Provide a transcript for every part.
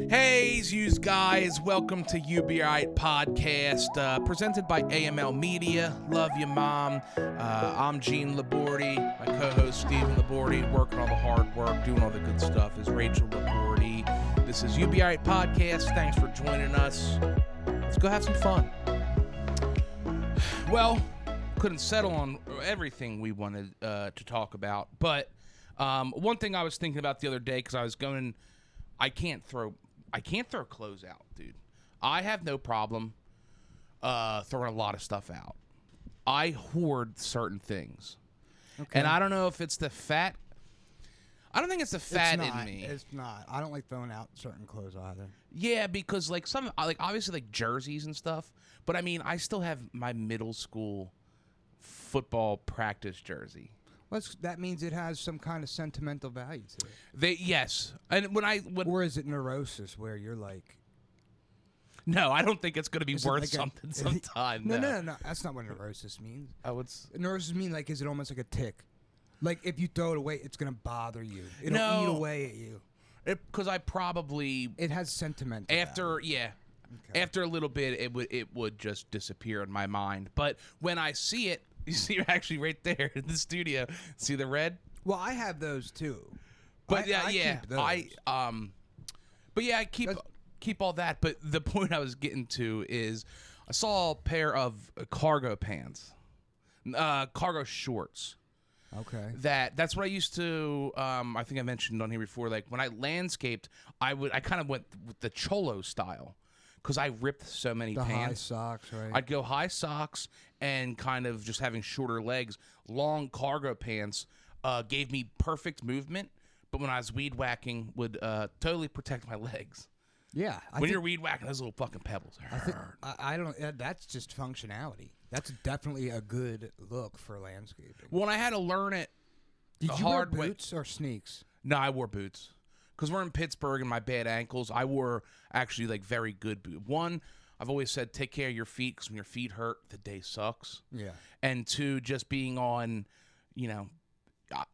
Hey, yous guys, welcome to Be Aight podcast, presented by AML Media. Love you, Mom. I'm Gene Labordi. My co-host Stephen Labordi, working all the hard work, doing all the good stuff, is Rachel Labordi. This is Be Aight podcast. Thanks for joining us. Let's go have some fun. Well, couldn't settle on everything we wanted to talk about, but one thing I was thinking about the other day, because I was going, I can't throw clothes out, dude. I have no problem throwing a lot of stuff out. I hoard certain things. Okay. And I don't know if it's the fat. I don't think it's the fat in me. It's not. I don't like throwing out certain clothes either. Yeah, because like obviously like jerseys and stuff, but I mean, I still have my middle school football practice jersey. Well, that means it has some kind of sentimental value to it. Yes, and or is it neurosis where you're like, no, I don't think it's going to be worth like something sometime. No. That's not what neurosis means. Neurosis means like, is it almost like a tick? Like if you throw it away, it's going to bother you. It'll eat away at you. Because it has sentimental value. Okay. After a little bit, it would just disappear in my mind. But when I see it. You see, you're actually right there in the studio. See the red? Well, I have those too. But I keep all that. But the point I was getting to is, I saw a pair of cargo pants, cargo shorts. Okay. That's what I used to. I think I mentioned on here before. Like when I landscaped, I kind of went with the cholo style. Because I ripped so many pants. High socks, right? I'd go high socks and kind of just having shorter legs. Long cargo pants gave me perfect movement, but when I was weed whacking, would totally protect my legs. Yeah. When you're weed whacking, those little fucking pebbles hurt. I don't. That's just functionality. That's definitely a good look for landscaping. When I had to learn it, did you wear boots or sneaks? No, I wore boots. Because we're in Pittsburgh and my bad ankles, I wore actually like very good boots. One, I've always said take care of your feet because when your feet hurt, the day sucks. Yeah. And two, just being on,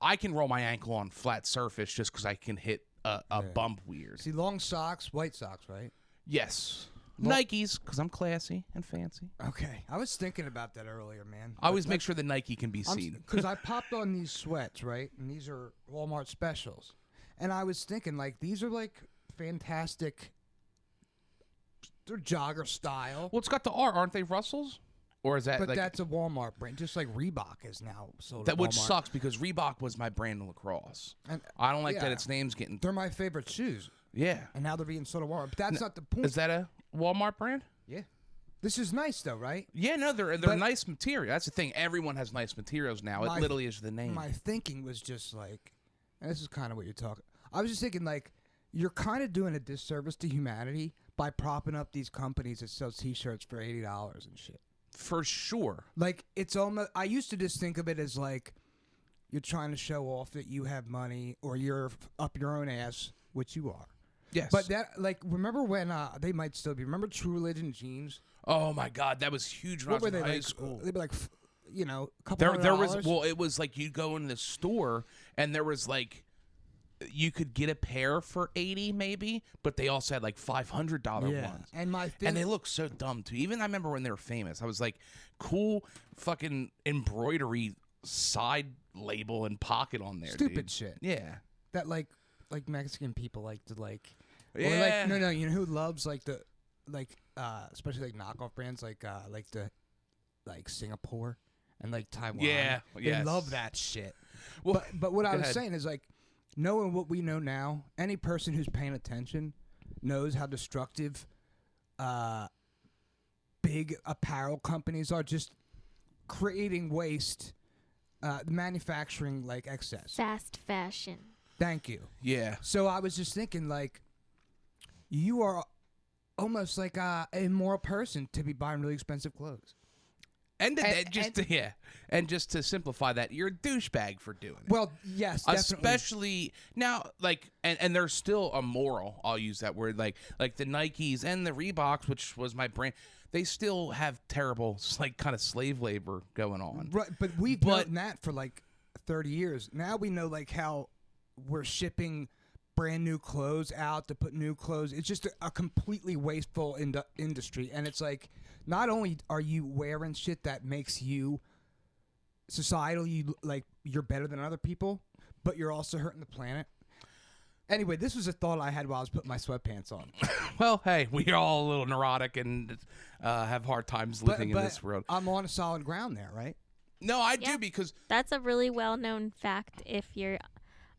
I can roll my ankle on flat surface just because I can hit a bump weird. See, long socks, white socks, right? Yes. Nikes, because I'm classy and fancy. Okay. I was thinking about that earlier, man. I always make sure the Nike can be seen. Because I popped on these sweats, right? And these are Walmart specials. And I was thinking, like, these are, like, fantastic. They're jogger style. Well, it's got the R. Aren't they Russells? Or is that But that's a Walmart brand. Just like Reebok is now sold at Walmart. Which sucks because Reebok was my brand in lacrosse. And I don't like that its name's getting... They're my favorite shoes. Yeah. And now they're being sold at Walmart. But that's not the point. Is that a Walmart brand? Yeah. This is nice, though, right? Yeah, no, they're nice material. That's the thing. Everyone has nice materials now. It literally is the name. My thinking was just like... And this is kind of what you're talking... I was just thinking, like, you're kind of doing a disservice to humanity by propping up these companies that sell T-shirts for $80 and shit. For sure. Like, it's almost... I used to just think of it as, like, you're trying to show off that you have money or you're up your own ass, which you are. Yes. But that, like, remember when... they might still be. Remember True Religion jeans? Oh, my God. That was huge when I was in high school. They'd be like, a couple $100. It was like you'd go in the store and there was, like... You could get a pair for $80 maybe, but they also had like $500 ones. And they look so dumb too. Even I remember when they were famous, I was like, cool fucking embroidery side label and pocket on there. Stupid shit. Yeah. That like Mexican people like to like. Yeah. Or like, no. You know who loves like the especially like knockoff brands like Singapore and like Taiwan. Yeah. They love that shit. Well, but what I was saying is like. Knowing what we know now, any person who's paying attention knows how destructive big apparel companies are, just creating waste, manufacturing like excess. Fast fashion. Thank you. Yeah. So I was just thinking, like, you are almost like a immoral person to be buying really expensive clothes. And just to simplify that, you're a douchebag for doing it. Well, yes, definitely. Especially now, like, and they're still immoral. I'll use that word, like the Nikes and the Reeboks, which was my brand. They still have terrible, like, kind of slave labor going on. Right, but we've known that for like 30 years. Now we know like how we're shipping brand new clothes out to put new clothes. It's just a completely wasteful industry. And it's like, not only are you wearing shit that makes you societally like you're better than other people, but you're also hurting the planet. Anyway, this was a thought I had while I was putting my sweatpants on. Well, hey, we're all a little neurotic and have hard times living in this world. I'm on a solid ground there, right? No, I do, because that's a really well-known fact if you're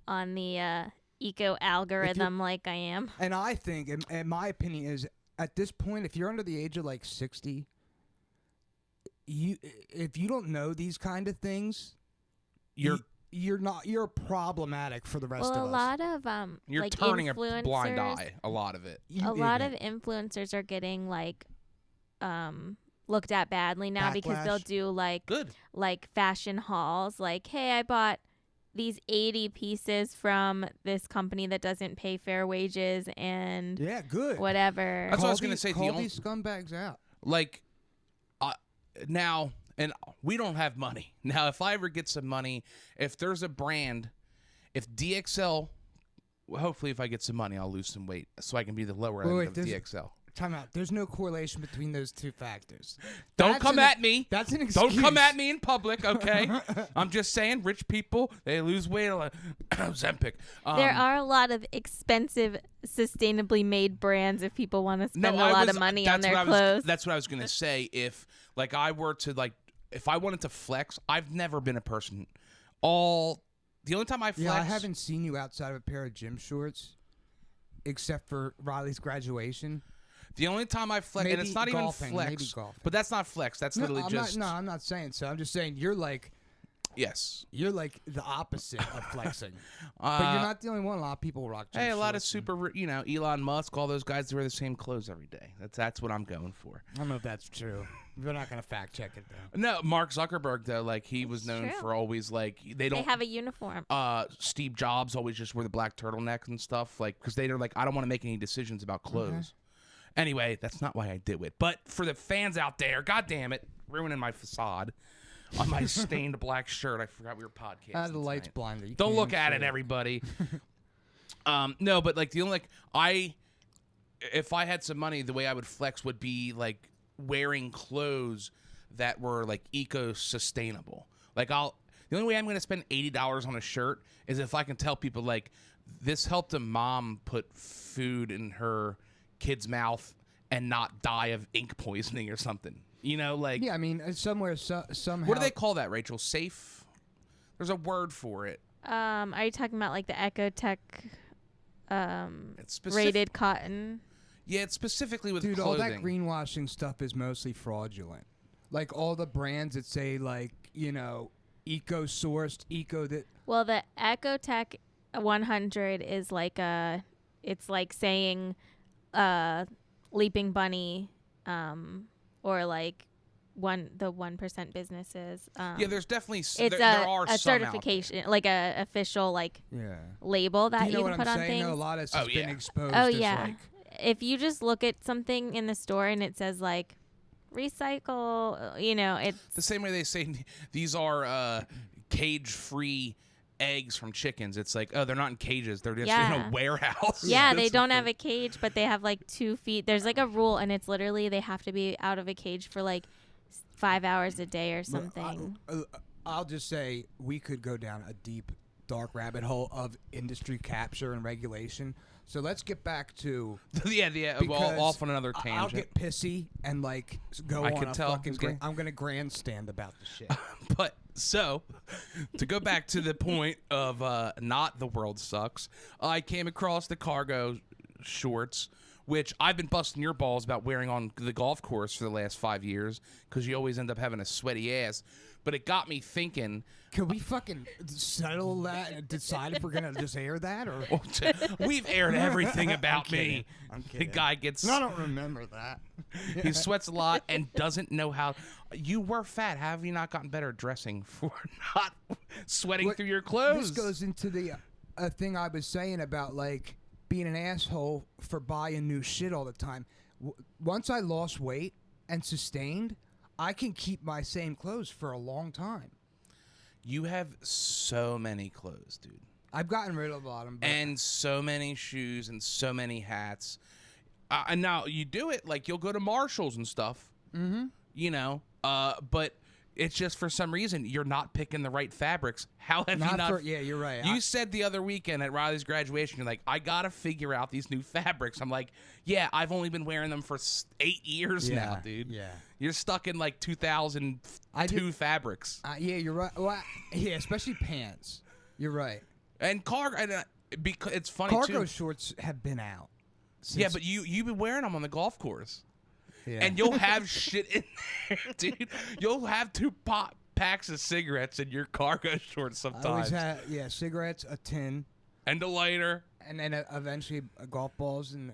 on the eco algorithm like I am. And I think, and my opinion is, at this point, if you're under the age of like 60, if you don't know these kind of things, you're problematic for the rest of us. Well, a lot of you're like turning a blind eye. A lot of it. A lot of influencers are getting like looked at badly now because they'll do like fashion hauls. Like, hey, I bought these 80 pieces from this company that doesn't pay fair wages and whatever. That's what I was gonna say. Call these scumbags out. Like, now, and we don't have money. Now, if I ever get some money, if there's a brand, if DXL, hopefully if I get some money, I'll lose some weight so I can be the lower end of DXL. Time out. There's no correlation between those two factors. Don't come at me. That's an excuse. Don't come at me in public, okay? I'm just saying, rich people, they lose weight a lot. Ozempic. There are a lot of expensive, sustainably made brands if people want to spend a lot of money on their clothes. That's what I was going to say. If, like, I were to, like, if I wanted to flex, I've never been a person. The only time I flex. Yeah, I haven't seen you outside of a pair of gym shorts, except for Riley's graduation. The only time I flex, and it's not golfing, even flex, but that's not flex. That's literally just. I'm not saying so. I'm just saying you're like. Yes. You're like the opposite of flexing. But you're not the only one. A lot of people rock gym Hey, a lot of shorts Elon Musk, all those guys wear the same clothes every day. That's what I'm going for. I don't know if that's true. We're not going to fact check it, though. No, Mark Zuckerberg, though, like, he was known for always, like, they have a uniform. Steve Jobs always just wore the black turtleneck and stuff, like, because they're like, I don't want to make any decisions about clothes. Okay. Anyway, that's not why I do it. But for the fans out there, God damn it, ruining my facade on my stained black shirt. I forgot we were podcasting. The light's blinded. Don't look at it, everybody. No, but like if I had some money, the way I would flex would be like wearing clothes that were like eco-sustainable. Like the only way I'm going to spend $80 on a shirt is if I can tell people like this helped a mom put food in her kid's mouth and not die of ink poisoning or something. You know, like... Yeah, I mean, somehow... What do they call that, Rachel? Safe? There's a word for it. Are you talking about, like, the Ecotech rated cotton? Yeah, it's specifically with clothing. Dude, all that greenwashing stuff is mostly fraudulent. Like, all the brands that say, like, eco-sourced, that... Well, the Ecotech 100 is like it's like saying Leaping Bunny or like the 1% businesses. Yeah, there's definitely there are a certification, like a official label that you can put on things. No, a lot of stuff's been exposed. Oh yeah, if you just look at something in the store and it says like recycle, it's the same way they say these are cage-free eggs from chickens. It's like, oh, they're not in cages, they're just in a warehouse. Yeah, they don't have a cage, but they have like 2 feet. There's like a rule, and it's literally they have to be out of a cage for like 5 hours a day or something. I'll just say we could go down a deep dark rabbit hole of industry capture and regulation, so let's get back to well, off on another tangent. I'll get pissy and like go on a fucking I'm gonna grandstand about the shit. But so, to go back to the point of not the world sucks, I came across the cargo shorts, which I've been busting your balls about wearing on the golf course for the last 5 years because you always end up having a sweaty ass. But it got me thinking. Can we fucking settle that and decide if we're going to just air that? Or We've aired everything about me. I'm kidding. The guy gets... I don't remember that. He sweats a lot and doesn't know how... You were fat. How have you not gotten better at dressing for not sweating through your clothes? This goes into the thing I was saying about, like, being an asshole for buying new shit all the time. Once I lost weight and sustained... I can keep my same clothes for a long time. You have so many clothes, dude. I've gotten rid of a lot of them. And so many shoes and so many hats. And now you do it, like you'll go to Marshalls and stuff, you know, but it's just for some reason you're not picking the right fabrics. How have you not? Yeah, you're right. You said the other weekend at Riley's graduation, you're like, I got to figure out these new fabrics. I'm like, yeah, I've only been wearing them for 8 years now, dude. Yeah. You're stuck in like 2002 fabrics. Yeah, you're right. Well, yeah, especially pants. You're right. And because it's funny cargo too. shorts have been out. Yeah, but you've been wearing them on the golf course. Yeah. And you'll have shit in there, dude. You'll have 2 packs of cigarettes in your cargo shorts sometimes. I always had, cigarettes, a tin. And a lighter. And then eventually golf balls and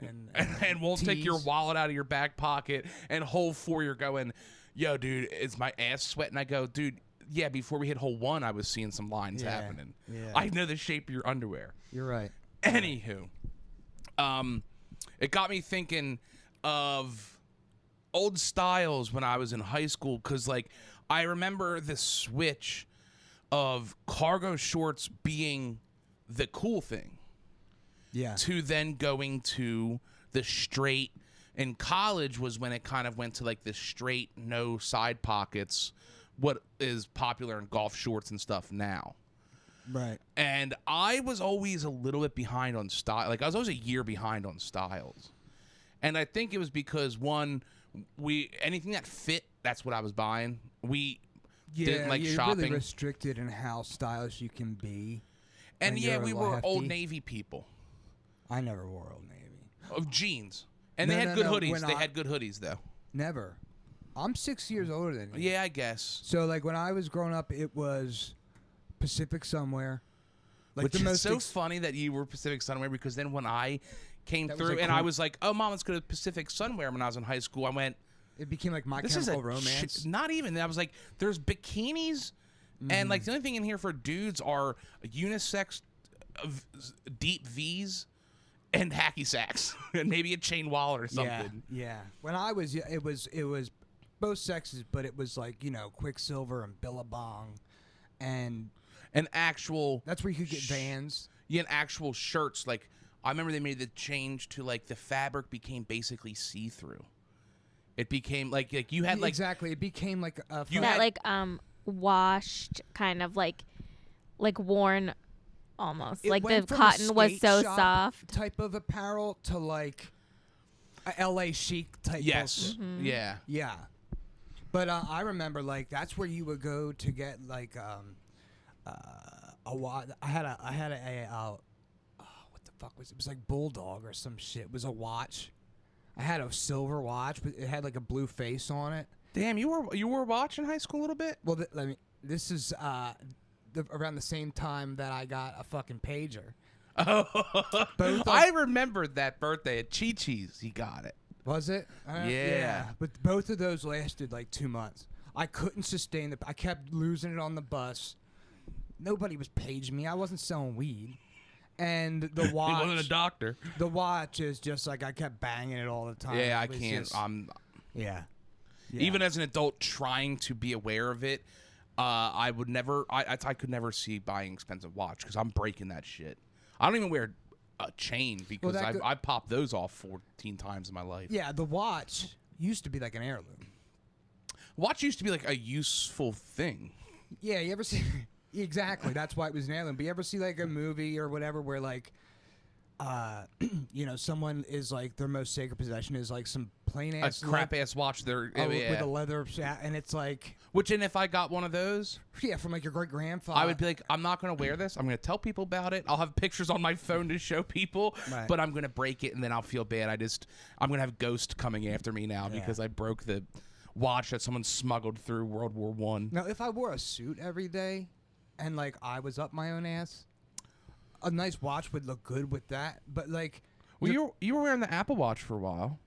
won't tees. take your wallet out of your back pocket. And hole 4, you're going, yo, dude, is my ass sweating? I go, dude, yeah, before we hit hole 1, I was seeing some lines happening. Yeah. I know the shape of your underwear. You're right. Anywho, it got me thinking of old styles when I was in high school, because like I remember the switch of cargo shorts being the cool thing, to then going to the straight. In college was when it kind of went to like the straight, no side pockets, what is popular in golf shorts and stuff now. Right. And I was always a little bit behind on style. Like I was always a year behind on styles. And I think it was because anything that fit, that's what I was buying. We didn't like you're shopping. Really restricted in how stylish you can be. And we were Old Navy people. I never wore Old Navy. Of jeans. And they had good hoodies. They had good hoodies though. Never. I'm 6 years older than you. Yeah, I guess. So like when I was growing up, it was Pacific Somewhere. Like Which is so funny that you were Pacific Sunwear, because then when I came through and I was like, oh, Mom, let's go to Pacific Sunwear when I was in high school, I went... It became like My Chemical Romance. Not even. I was like, there's bikinis, and like the only thing in here for dudes are unisex deep Vs and hacky sacks and maybe a chain wallet or something. Yeah. When I was, it was both sexes, but it was like, Quicksilver and Billabong and... An actual... That's where you could get Vans. Yeah, and actual shirts. Like, I remember they made the change to, like, the fabric became basically see-through. It became, like you had, like... Exactly. It became, like... washed, kind of, like worn almost. Like, the from cotton was so soft. Type of apparel to, like, a L.A. chic type. Yes. Mm-hmm. Yeah. Yeah. But I remember, like, that's where you would go to get, like... a watch. I had a what the fuck was it? It was like Bulldog or some shit. It was a watch. I had a silver watch, but it had like a blue face on it. Damn, you wore a watch in high school a little bit? Well, this is around the same time that I got a fucking pager. Oh, I remembered that birthday at Chi Chi's. He got it. Was it? Yeah. But both of those lasted like 2 months. I couldn't sustain I kept losing it on the bus. Nobody was paging me. I wasn't selling weed. And the watch... He wasn't a doctor. The watch is just like I kept banging it all the time. Yeah, I can't. Yeah. Even as an adult trying to be aware of it, I would never... I could never see buying expensive watch because I'm breaking that shit. I don't even wear a chain because I popped those off 14 times in my life. Yeah, the watch used to be like an heirloom. Watch used to be like a useful thing. Yeah, you ever see... Exactly. That's why it was an heirloom. But you ever see like a movie or whatever where like, someone is like their most sacred possession is like some plain ass crap ass watch with a leather and it's like. And if I got one of those, from like your great grandfather, I would be like, I'm not gonna wear this. I'm gonna tell people about it. I'll have pictures on my phone to show people, but I'm gonna break it and then I'll feel bad. I'm gonna have ghosts coming after me now because I broke the watch that someone smuggled through World War I. Now, if I wore a suit every day. And, like, I was up my own ass, a nice watch would look good with that. But, like... Well, you were wearing the Apple Watch for a while.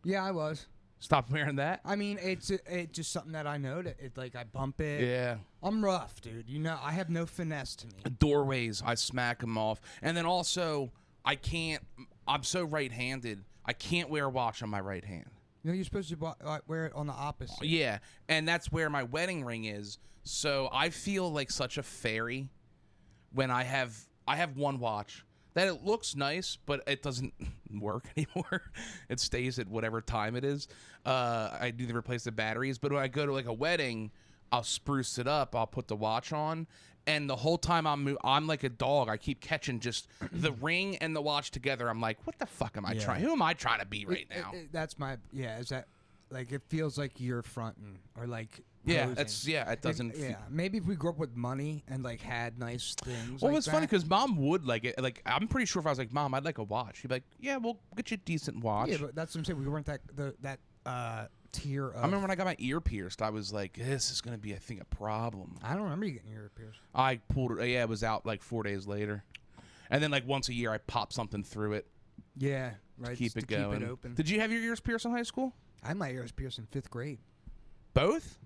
Yeah, I was. Stop wearing that? I mean, it's just something that I know. Like, I bump it. Yeah. I'm rough, dude. I have no finesse to me. Doorways, I smack them off. And then also, I'm so right-handed, I can't wear a watch on my right hand. You're supposed to wear it on the opposite. Yeah, and that's where my wedding ring is. So I feel like such a fairy when I have I have one watch that it looks nice, but it doesn't work anymore. It stays at whatever time it is. I need to replace the batteries, but when I go to like a wedding, I'll spruce it up. I'll put the watch on, and the whole time I'm like a dog. I keep catching just the ring and the watch together. I'm like, what the fuck am I trying? Who am I trying to be right now? That's my Is that like it feels like you're fronting or like. Yeah, posing. it doesn't. Maybe if we grew up with money and like had nice things. Well, like it's funny because Mom would like it. Like I'm pretty sure if I was like, Mom, I'd like a watch, she'd be like, yeah, we'll get you a decent watch. Yeah, but that's what I'm saying. We weren't that tier of. I remember when I got my ear pierced, I was like, this is gonna be, I think, a problem. I don't remember you getting your ear pierced. I pulled it. Yeah, it was out like 4 days later, and then like once a year, I pop something through it. Yeah, right. To keep it going. Keep it open. Did you have your ears pierced in high school? I had my ears pierced in 5th grade. Both?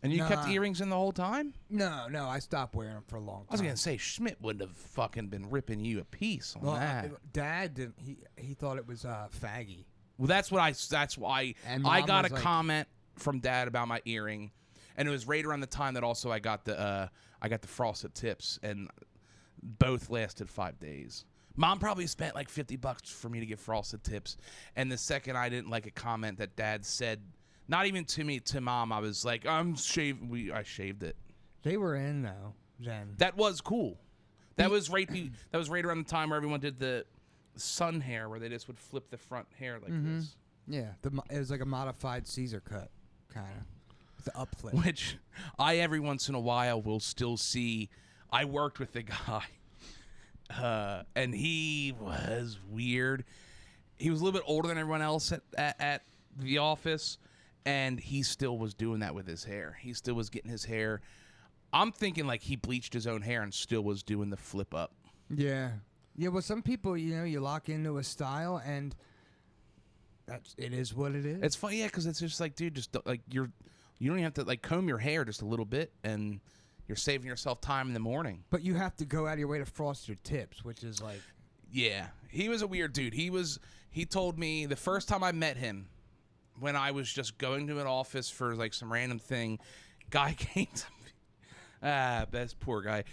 And you kept earrings in the whole time? No, I stopped wearing them for a long time. I was gonna say Schmidt would have fucking been ripping you a piece on that. Dad didn't. He thought it was faggy. Well, that's why I got a comment from Dad about my earring, and it was right around the time that also I got the frosted tips, and both lasted 5 days. Mom probably spent like $50 for me to get frosted tips, and the second I didn't like a comment that Dad said. Not even to me, to Mom. I was like, I shaved it. They were in though then. That was cool. That was right around the time where everyone did the sun hair, where they just would flip the front hair like this. Yeah, it was like a modified Caesar cut, kind of, with the up flip. Which I every once in a while will still see. I worked with the guy, and he was weird. He was a little bit older than everyone else at the office. And he still was doing that with his hair. He still was getting his hair. I'm thinking like he bleached his own hair and still was doing the flip up. Yeah. Yeah, well, some people, you lock into a style and it is what it is. It's funny, yeah, because it's just like, dude, just like you don't even have to like comb your hair just a little bit, and you're saving yourself time in the morning. But you have to go out of your way to frost your tips, which is like. Yeah. He was a weird dude. He told me the first time I met him, when I was just going to an office for like some random thing, guy came to me. This poor guy.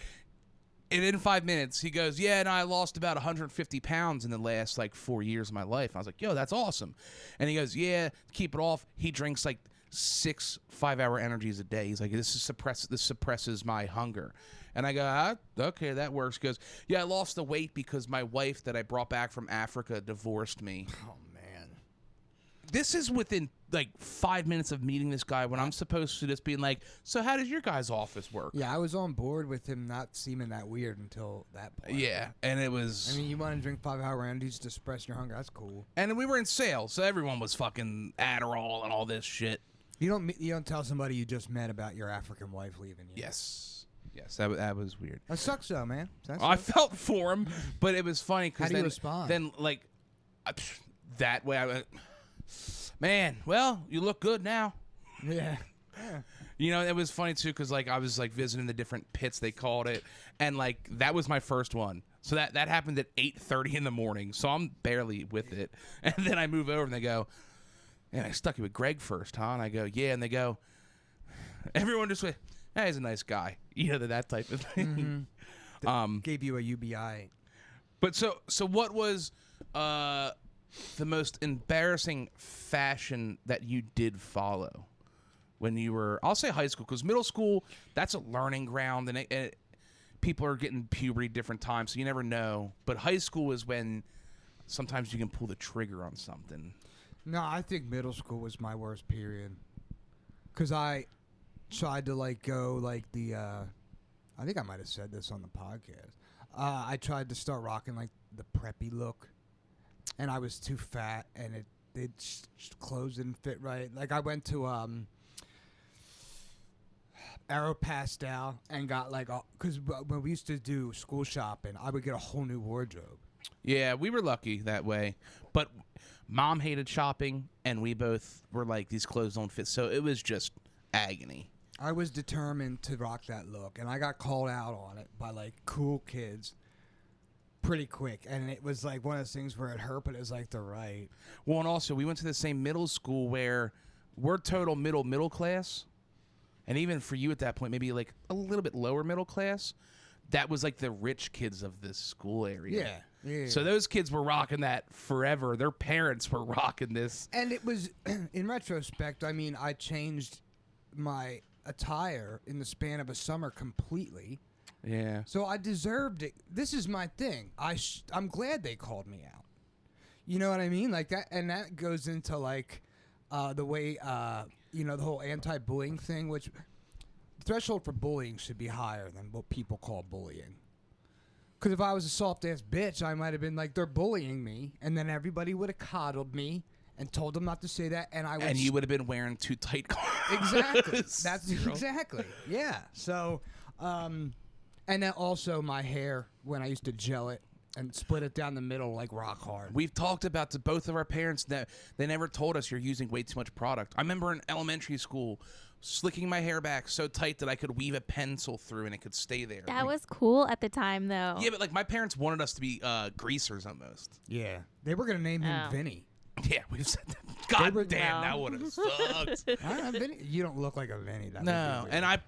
And in 5 minutes, he goes, yeah, and I lost about 150 pounds in the last like 4 years of my life. I was like, yo, that's awesome. And he goes, yeah, keep it off. He drinks like 6 5-hour energies a day. He's like, this suppresses my hunger. And I go, okay, that works. He goes, yeah, I lost the weight because my wife that I brought back from Africa divorced me. Oh, man. This is within like 5 minutes of meeting this guy when I'm supposed to just being like, so how does your guys' office work? Yeah, I was on board with him not seeming that weird until that point. Yeah, and it was... I mean, you want to drink 5-hour energies to suppress your hunger. That's cool. And we were in sales, so everyone was fucking Adderall and all this shit. You don't tell somebody you just met about your African wife leaving you. Yes, that was weird. That sucks though, man. I felt for him, but it was funny because how do you respond? Then like that way I went... Man, well, you look good now. Yeah. You know, it was funny too because like I was like visiting the different pits they called it, and like that was my first one. So that happened at 8:30 in the morning. So I'm barely with it, and then I move over and they go, "Man, I stuck you with Greg first, huh?" And I go, "Yeah," and they go, everyone just went, "Hey, he's a nice guy," you know, that type of thing. Mm-hmm. Gave you a UBI. But so what was the most embarrassing fashion that you did follow when you were, I'll say high school, because middle school, that's a learning ground, and people are getting puberty different times, so you never know. But high school is when sometimes you can pull the trigger on something. No, I think middle school was my worst period, because I tried to like go like the I think I might have said this on the podcast. I tried to start rocking like the preppy look, and I was too fat, and clothes didn't fit right. Like I went to Aeropostale and got like, because when we used to do school shopping, I would get a whole new wardrobe. Yeah, we were lucky that way, but Mom hated shopping, and we both were like, these clothes don't fit, so it was just agony. I was determined to rock that look, and I got called out on it by like cool kids pretty quick, and it was like one of those things where it hurt, but it was like the right. Well, and also we went to the same middle school where we're total middle class, and even for you at that point, maybe like a little bit lower middle class. that was like the rich kids of this school area. Yeah. So those kids were rocking that forever. Their parents were rocking this. And it was, in retrospect, I mean, I changed my attire in the span of a summer completely. Yeah. So I deserved it. This is my thing. I'm glad they called me out. You know what I mean? Like that, and that goes into like the way the whole anti-bullying thing, which the threshold for bullying should be higher than what people call bullying. Because if I was a soft-ass bitch, I might have been like, they're bullying me, and then everybody would have coddled me and told them not to say that, and I would. And you would have been wearing too tight clothes. Exactly. That's exactly. Yeah. So, and then also my hair when I used to gel it and split it down the middle like rock hard. We've talked about to both of our parents that they never told us you're using way too much product. I remember in elementary school slicking my hair back so tight that I could weave a pencil through and it could stay there. That was cool at the time, though. Yeah, but like my parents wanted us to be greasers almost. Yeah. They were going to name him Vinny. Yeah, we've said that. God damn, that would have sucked. Vinny, you don't look like a Vinny. No, and I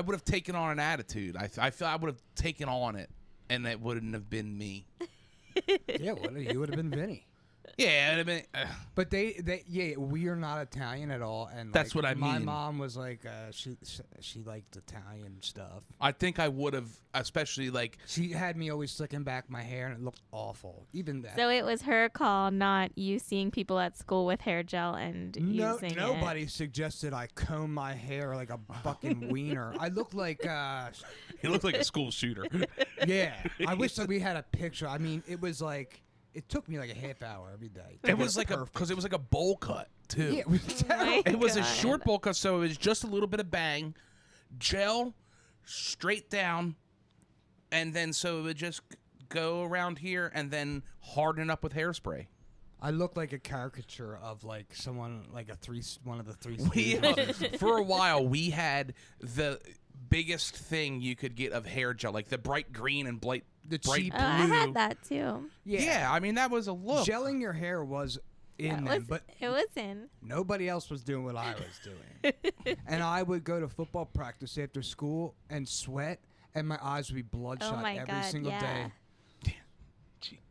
would have taken on an attitude. I feel I would have taken on it, and that wouldn't have been me. Yeah, you would have been Vinny. Yeah, it'd have been. But we are not Italian at all, and that's what I mean. My mom was like, she liked Italian stuff. I think I would have, especially like she had me always slicking back my hair, and it looked awful. Even that. So it was her call, not you seeing people at school with hair gel and using it. Nobody suggested I comb my hair like a fucking wiener. I looked like. He looked like a school shooter. Yeah, I wish that we had a picture. I mean, it was like. It took me like a half hour every day. It was like because it was like a bowl cut too. Yeah, it was terrible. It was a short bowl cut, so it was just a little bit of bang, gel, straight down, and then so it would just go around here and then harden up with hairspray. I looked like a caricature of like someone like one of the three. For a while, we had the biggest thing you could get of hair gel, like the bright green and bright blue. I had that too. Yeah, I mean that was a look. Gelling your hair was in them, but it was in. Nobody else was doing what I was doing. And I would go to football practice after school and sweat, and my eyes would be bloodshot every single day.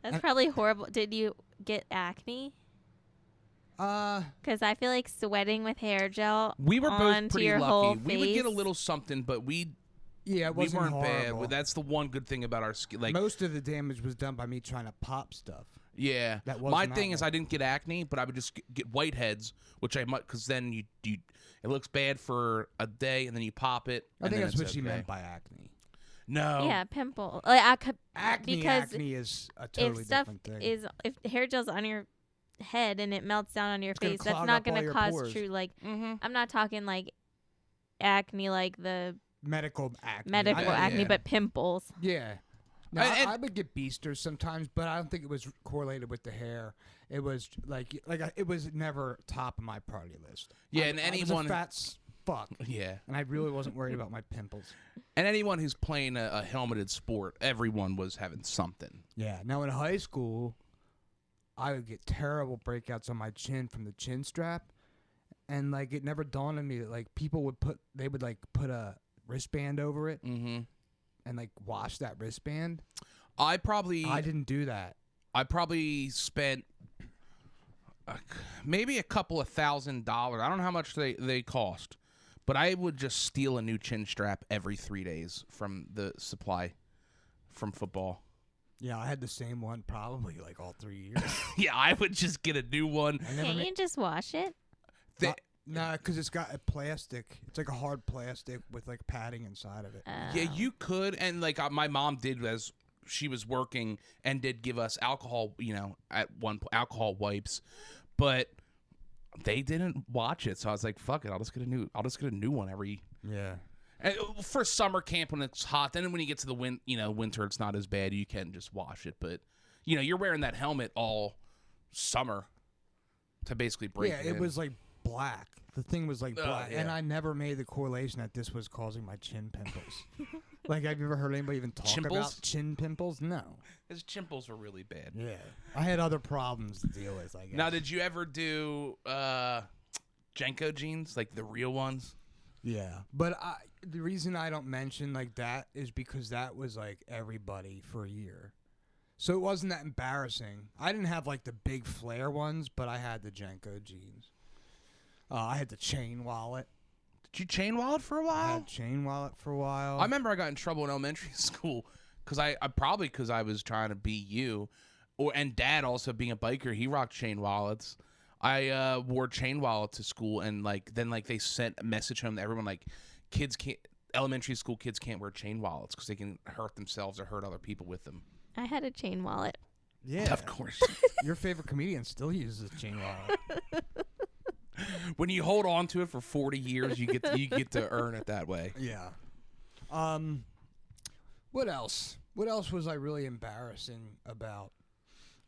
That's probably horrible. Did you get acne? Because I feel like sweating with hair gel. We were both pretty lucky. We would get a face. little something, but we weren't horrible. Bad. That's the one good thing about our skin. Like most of the damage was done by me trying to pop stuff. Yeah, my thing is I didn't get acne, but I would just get whiteheads, which I might because then you it looks bad for a day and then you pop it. I think that's what she meant by acne. No. Yeah, pimple. Acne is a totally different thing. If hair gel's on your head and it melts down on your face, that's not going to cause pores. true I'm not talking like acne like the medical acne, but pimples. Yeah. Now, I would get beasters sometimes, but I don't think it was correlated with the hair. It was like it was never top of my priority list. Yeah, and anyone I was a fat fuck. Yeah, and I really wasn't worried about my pimples. And anyone who's playing a helmeted sport, everyone was having something. Yeah. Now in high school, I would get terrible breakouts on my chin from the chin strap, and like it never dawned on me that like people would put a wristband over it. Mm-hmm. And like wash that wristband. I didn't do that. I probably spent maybe a couple of $1,000. I don't know how much they cost, but I would just steal a new chin strap every 3 days from the supply from football. Yeah, I had the same one probably like all 3 years. Yeah, I would just get a new one. Can't you just wash it? No, because it's got a plastic. It's like a hard plastic with like padding inside of it. Yeah, you could, and like my mom did as she was working and did give us alcohol, alcohol wipes, but they didn't watch it, so I was like, "Fuck it, I'll just get a new one every." Yeah. And for summer camp when it's hot, then when you get to the winter, it's not as bad. You can just wash it, but you're wearing that helmet all summer to basically break. Yeah, it was like black. The thing was like black, yeah. and I never made the correlation that this was causing my chin pimples. Like, have you ever heard anybody even talk about chin pimples? No. His chimples were really bad. Yeah. I had other problems to deal with, I guess. Now, did you ever do Jenko jeans, like the real ones? Yeah, but the reason I don't mention like that is because that was like everybody for a year. So it wasn't that embarrassing. I didn't have like the big flare ones, but I had the Jenko jeans. I had the chain wallet. Did you chain wallet for a while? I had chain wallet for a while. I remember I got in trouble in elementary school because I probably because I was trying to be you, and Dad also being a biker, he rocked chain wallets. I wore chain wallet to school, and then they sent a message home to everyone like, elementary school kids can't wear chain wallets because they can hurt themselves or hurt other people with them. I had a chain wallet. Yeah, of course. Your favorite comedian still uses a chain wallet. When you hold on to it for 40 years, you get to earn it that way. Yeah. What else? What else was I really embarrassing about?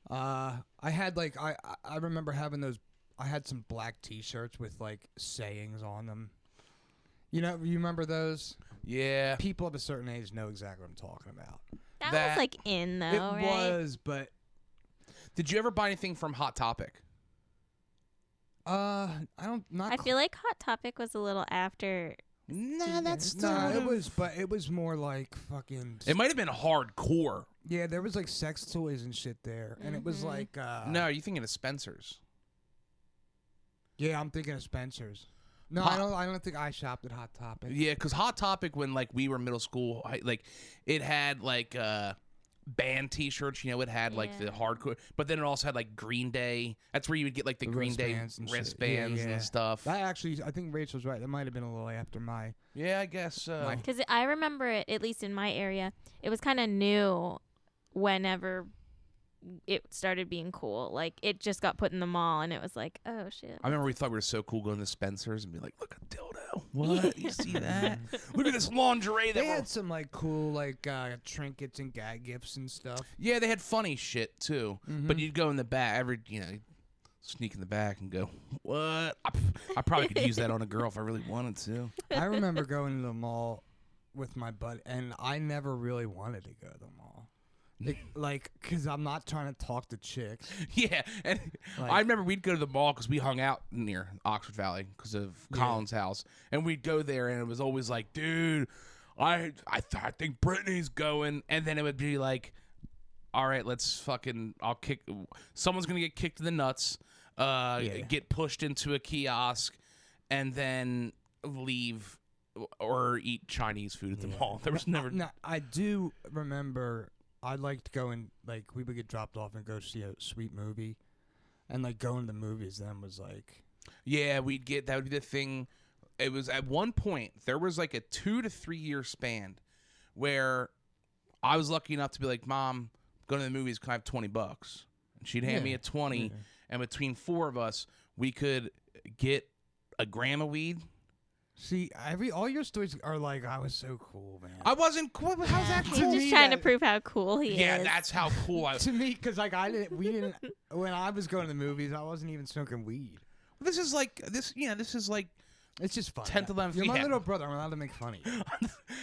I had I remember having those. I had some black T-shirts with like sayings on them. You remember those? Yeah. People of a certain age know exactly what I'm talking about. That was like in though, right? It was, but did you ever buy anything from Hot Topic? I don't. I feel like Hot Topic was a little after. Nah, that's it was more like fucking. It might have been hardcore. Yeah, there was like sex toys and shit there, and it was like. No, you're thinking of Spencer's. Yeah, I'm thinking of Spencer's. No, I don't think I shopped at Hot Topic. Yeah, because Hot Topic, when we were middle school, it had band T-shirts. It had the hardcore, but then it also had like Green Day. That's where you would get like the Green Day wristbands and stuff. That actually, I think Rachel's right. That might have been a little after my. Yeah, I guess so. Because I remember it, at least in my area, it was kind of new. Whenever it started being cool, like it just got put in the mall, and it was like, oh shit. I remember we thought we were so cool going to Spencer's and be like, look a dildo. What? You see that? Look at this lingerie. They had some cool trinkets and gag gifts and stuff. Yeah, they had funny shit too. But you'd go in the back sneak in the back and go, what? I probably could use that on a girl if I really wanted to. I remember going to the mall with my buddy, and I never really wanted to go to the mall. Because I'm not trying to talk to chicks. Yeah, and I remember we'd go to the mall because we hung out near Oxford Valley because of Colin's house, and we'd go there, and it was always like, dude, I think Brittany's going, and then it would be like, all right, someone's gonna get kicked in the nuts, get pushed into a kiosk, and then leave or eat Chinese food at the mall. There was never. No, I do remember. I liked going, we would get dropped off and go see a sweet movie. And, going to the movies then was like... Yeah, that would be the thing. It was, at one point, there was, a 2 to 3 year span where I was lucky enough to be like, Mom, going to the movies, can I have $20? And she'd hand me a 20, and between 4 of us, we could get a gram of weed. See, all your stories are like, I was so cool, man. I wasn't cool. How's that cool? He's just trying to prove how cool he is. Yeah, that's how cool I was. To me, because when I was going to the movies, I wasn't even smoking weed. This is like. It's just fun. 10th, 11th. You're my little brother. I'm allowed to make fun of you.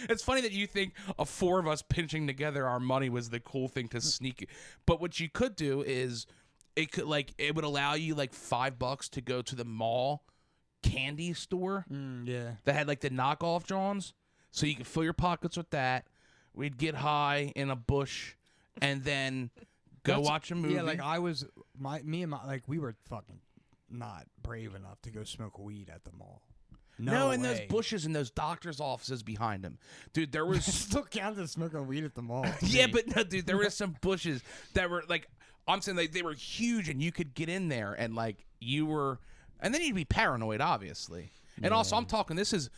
It's funny that you think of 4 of us pinching together our money was the cool thing to sneak. But what you could do is, it would allow you $5 to go to the mall candy store that had the knockoff Johns, so you could fill your pockets with that. We'd get high in a bush and then go watch a movie. I was we were fucking not brave enough to go smoke weed at the mall. No in way. Those bushes and those doctors' offices behind them, dude. There was still counts as smoking weed at the mall. Yeah, but no, dude, there were some bushes that were I'm saying they were huge, and you could get in there and you were. And then you'd be paranoid, obviously. And also, I'm talking. This is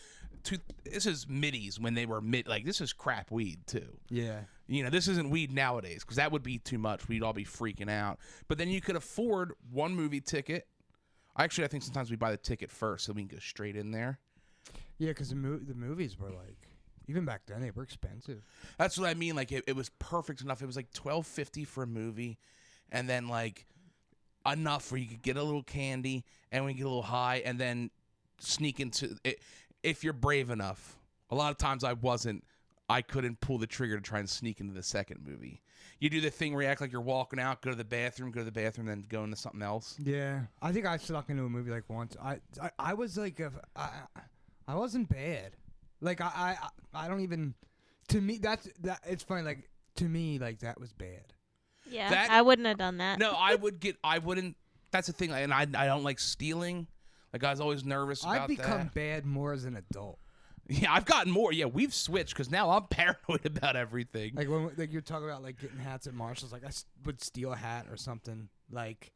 middies when they were this is crap weed too. Yeah. This isn't weed nowadays because that would be too much. We'd all be freaking out. But then you could afford one movie ticket. I think sometimes we buy the ticket first so we can go straight in there. Yeah, because the movies were even back then they were expensive. That's what I mean. It was perfect enough. It was $12.50 for a movie, and then enough where you could get a little candy and we get a little high and then sneak into it if you're brave enough. A lot of times I couldn't pull the trigger to try and sneak into the second movie. You do the thing where you act like you're walking out, go to the bathroom, then go into something else. Yeah. I think I snuck into a movie once. I was I wasn't bad. Like I don't even. To me, that it's funny. Like to me, like that was bad. Yeah, I wouldn't have done that. No, I wouldn't. That's the thing, and I don't like stealing. Like I was always nervous about that. I've become bad more as an adult. Yeah, I've gotten more. Yeah, we've switched because now I'm paranoid about everything. Like when like you're talking about like getting hats at Marshalls, like I would steal a hat or something. Like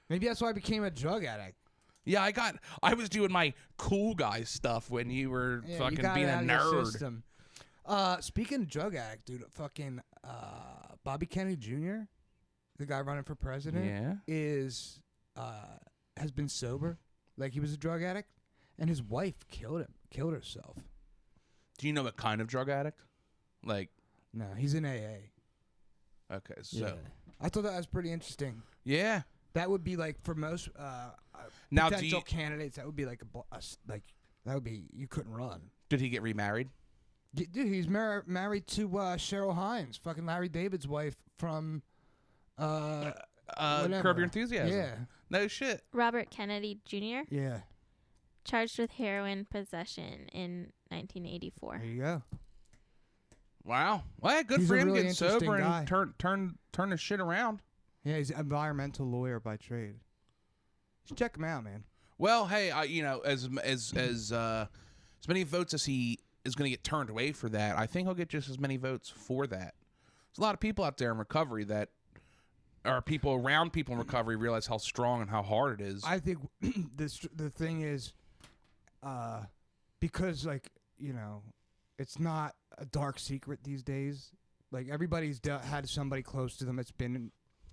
maybe that's why I became a drug addict. Yeah, I was doing my cool guy stuff when you were fucking being a nerd. Speaking of drug addict, dude, fucking Bobby Kennedy Jr., the guy running for president, has been sober. Like he was a drug addict, and his wife killed herself. Do you know what kind of drug addict? Like, no, he's in AA. Okay, so I thought that was pretty interesting. Yeah, that would be like for most now potential candidates. That would be like that would be you couldn't run. Did he get remarried? Dude, he's married to Cheryl Hines, fucking Larry David's wife from Curb Your Enthusiasm. Yeah. No shit. Robert Kennedy Jr. Yeah. Charged with heroin possession in 1984. There you go. Wow. Well, good he's for him really getting sober and turn his shit around. Yeah, he's an environmental lawyer by trade. Just check him out, man. Well, hey, as many votes as he is going to get turned away for that, I think he'll get just as many votes for that. There's a lot of people out there in recovery that are people around people in recovery realize how strong and how hard it is. I think the thing is, because it's not a dark secret these days. Like everybody's had somebody close to them that's been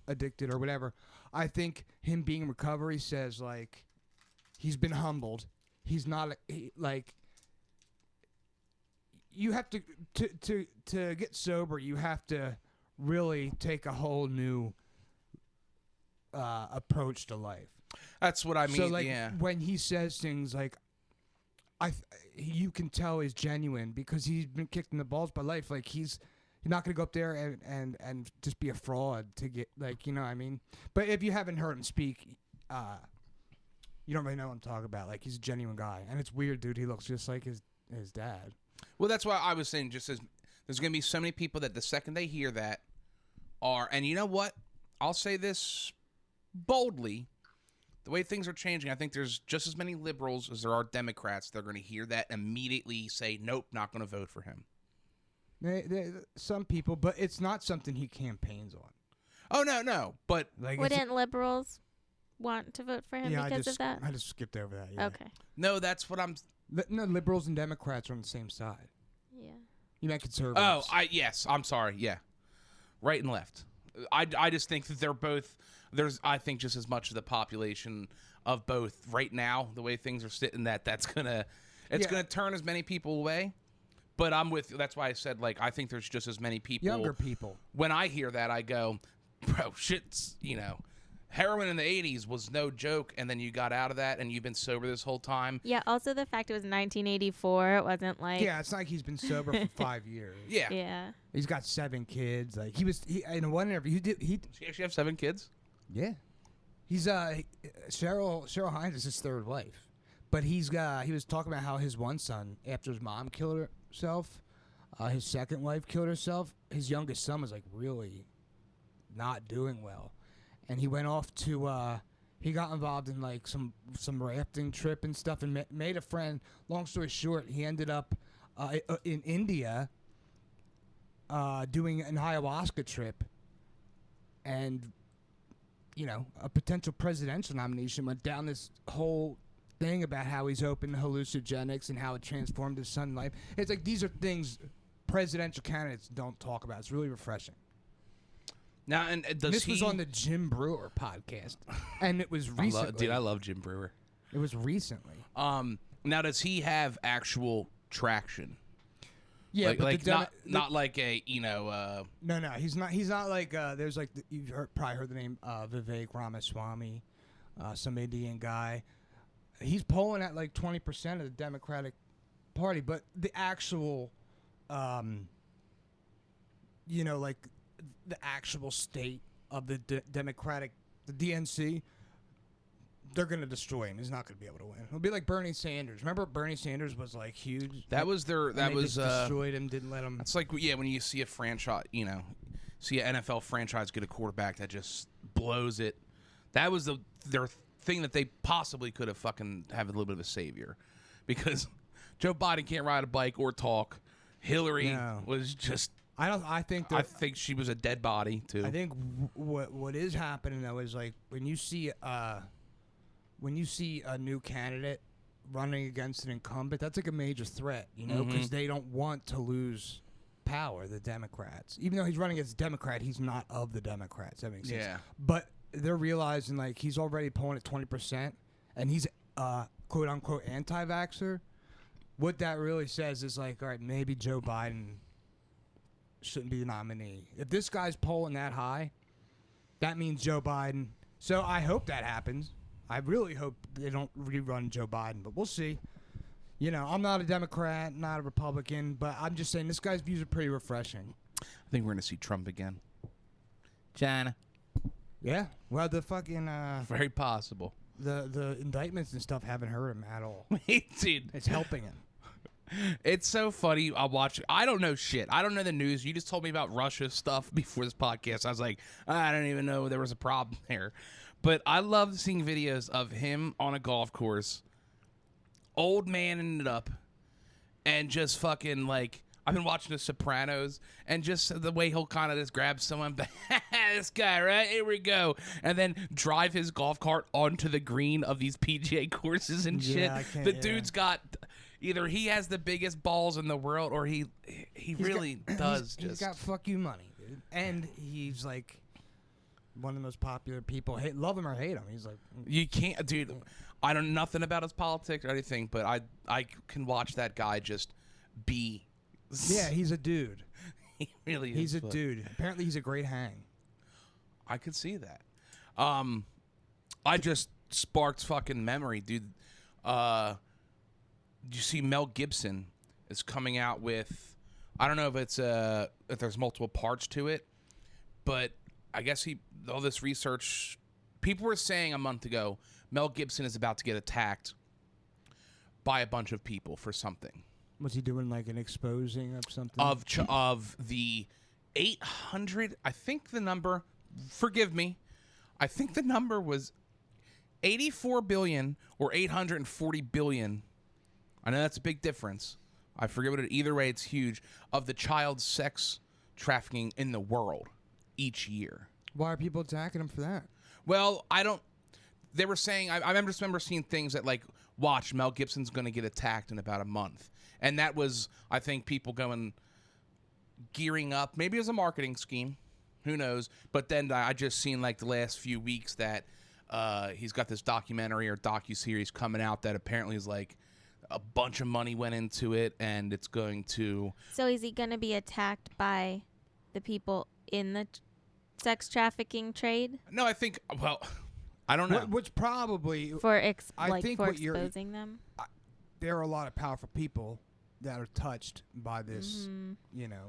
addicted or whatever. I think him being in recovery says like he's been humbled. He's not like. You have to get sober. You have to really take a whole new approach to life. That's what I mean. So like yeah. when he says things like, you can tell he's genuine because he's been kicked in the balls by life. Like he's not gonna go up there and just be a fraud to get like what I mean. But if you haven't heard him speak, you don't really know what I'm talking about. Like he's a genuine guy, and it's weird, dude. He looks just like his dad. Well, that's why I was saying just as there's going to be so many people that the second they hear that and you know what? I'll say this boldly. The way things are changing, I think there's just as many liberals as there are Democrats that are going to hear that and immediately say, nope, not going to vote for him. Some people, but it's not something he campaigns on. Oh, no. But wouldn't liberals want to vote for him because of that? I just skipped over that. Yeah. Okay. No, that's what I'm... No, liberals and Democrats are on the same side. Yeah. You meant conservatives. Oh, yes. I'm sorry. Yeah. Right and left. I just think that they're both... There's, I think, just as much of the population of both right now, the way things are sitting, that's going to... It's going to turn as many people away. But I'm with... That's why I said, like, I think there's just as many people... Younger people. When I hear that, I go, bro, shit's, heroin in the 80s was no joke, and then you got out of that, and you've been sober this whole time. Yeah, also the fact it was 1984, it wasn't like... Yeah, it's not like he's been sober for 5 years. Yeah. Yeah. He's got 7 kids. Like, in one interview, Does he actually have 7 kids? Yeah. He's, Cheryl Hines is his 3rd wife. But he was talking about how his one son, after his mom killed herself, his 2nd wife killed herself, his youngest son was, like, really not doing well. And he went off to, he got involved in like some rafting trip and stuff and made a friend. Long story short, he ended up in India doing an ayahuasca trip. And, a potential presidential nomination went down this whole thing about how he's open to hallucinogenics and how it transformed his son's life. It's like these are things presidential candidates don't talk about. It's really refreshing. Now, and this was on the Jim Brewer podcast, and it was recently. I love Jim Brewer. It was recently. Now, does he have actual traction? Yeah, like not like a No, he's not. He's not like there's like you've probably heard the name Vivek Ramaswamy, some Indian guy. He's polling at like 20% of the Democratic Party, but the actual, like. The actual state of the Democratic, the DNC, they're gonna destroy him. He's not gonna be able to win. He'll be like Bernie Sanders. Remember Bernie Sanders was like huge. That was their. That was destroyed him. Didn't let him. It's like when you see a franchise, see an NFL franchise get a quarterback that just blows it. That was their thing that they possibly could have fucking have a little bit of a savior, because Joe Biden can't ride a bike or talk. Hillary was just. I think she was a dead body too. I think what is happening though is like when you see a new candidate running against an incumbent, that's like a major threat, because they don't want to lose power. The Democrats, even though he's running as a Democrat, he's not of the Democrats. That makes sense. Yeah. But they're realizing like he's already pulling at 20%, and he's quote unquote anti-vaxxer. What that really says is like, all right, maybe Joe Biden shouldn't be the nominee. If this guy's polling that high, that means Joe Biden. So I hope that happens. I really hope they don't rerun Joe Biden, but we'll see. I'm not a Democrat, not a Republican, but I'm just saying this guy's views are pretty refreshing. I think we're going to see Trump again. China. Yeah. Well, the fucking... very possible. The indictments and stuff haven't hurt him at all. Dude. It's helping him. It's so funny. I'll watch. I don't know shit. I don't know the news. You just told me about Russia stuff before this podcast. I was like, I don't even know there was a problem there. But I love seeing videos of him on a golf course, old man ended up, and just fucking like, I've been watching The Sopranos, and just the way he'll kind of just grab someone, this guy, right? Here we go. And then drive his golf cart onto the green of these PGA courses and shit. The dude's got... Either he has the biggest balls in the world, or he really does. He's got fuck you money, dude. And he's like one of the most popular people. Love him or hate him. He's like, you can't, dude. I don't know nothing about his politics or anything, but I can watch that guy just be. Yeah, he's a dude. He really is. He's a dude. Apparently, he's a great hang. I could see that. I just sparked fucking memory, dude. You see Mel Gibson is coming out with, I don't know if it's if there's multiple parts to it, but I guess all this research, people were saying a month ago, Mel Gibson is about to get attacked by a bunch of people for something. Was he doing like an exposing of something? Of the 800, I think the number, forgive me, I think the number was 84 billion or 840 billion. I know that's a big difference. I forget what it. Either way, it's huge. Of the child sex trafficking in the world each year. Why are people attacking him for that? Well, I don't. They were saying. I just remember seeing things that like, watch, Mel Gibson's going to get attacked in about a month, and that was, I think, people gearing up. Maybe it was a marketing scheme. Who knows? But then I just seen like the last few weeks that he's got this documentary or docuseries coming out that apparently is like. A bunch of money went into it, and it's going to... So is he going to be attacked by the people in the sex trafficking trade? No, I think... Well, I don't know. Which probably... For exposing them? There are a lot of powerful people that are touched by this,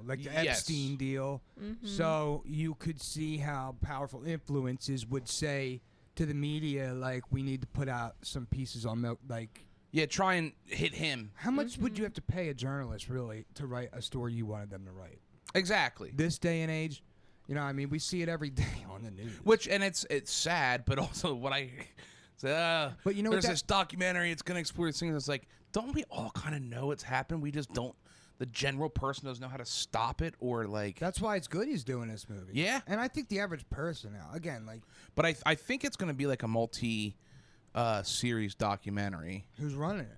like the Epstein deal. Mm-hmm. So you could see how powerful influences would say to the media, like, we need to put out some pieces on milk, like... Yeah, try and hit him. How much would you have to pay a journalist, really, to write a story you wanted them to write? Exactly. This day and age, we see it every day on the news. And it's sad, but also what I say, but there's this documentary, it's going to explore these things. It's like, don't we all kind of know it's happened? We just don't, the general person doesn't know how to stop it, or like... That's why it's good he's doing this movie. Yeah. And I think the average person now, again, like... But I think it's going to be like a series documentary. Who's running it?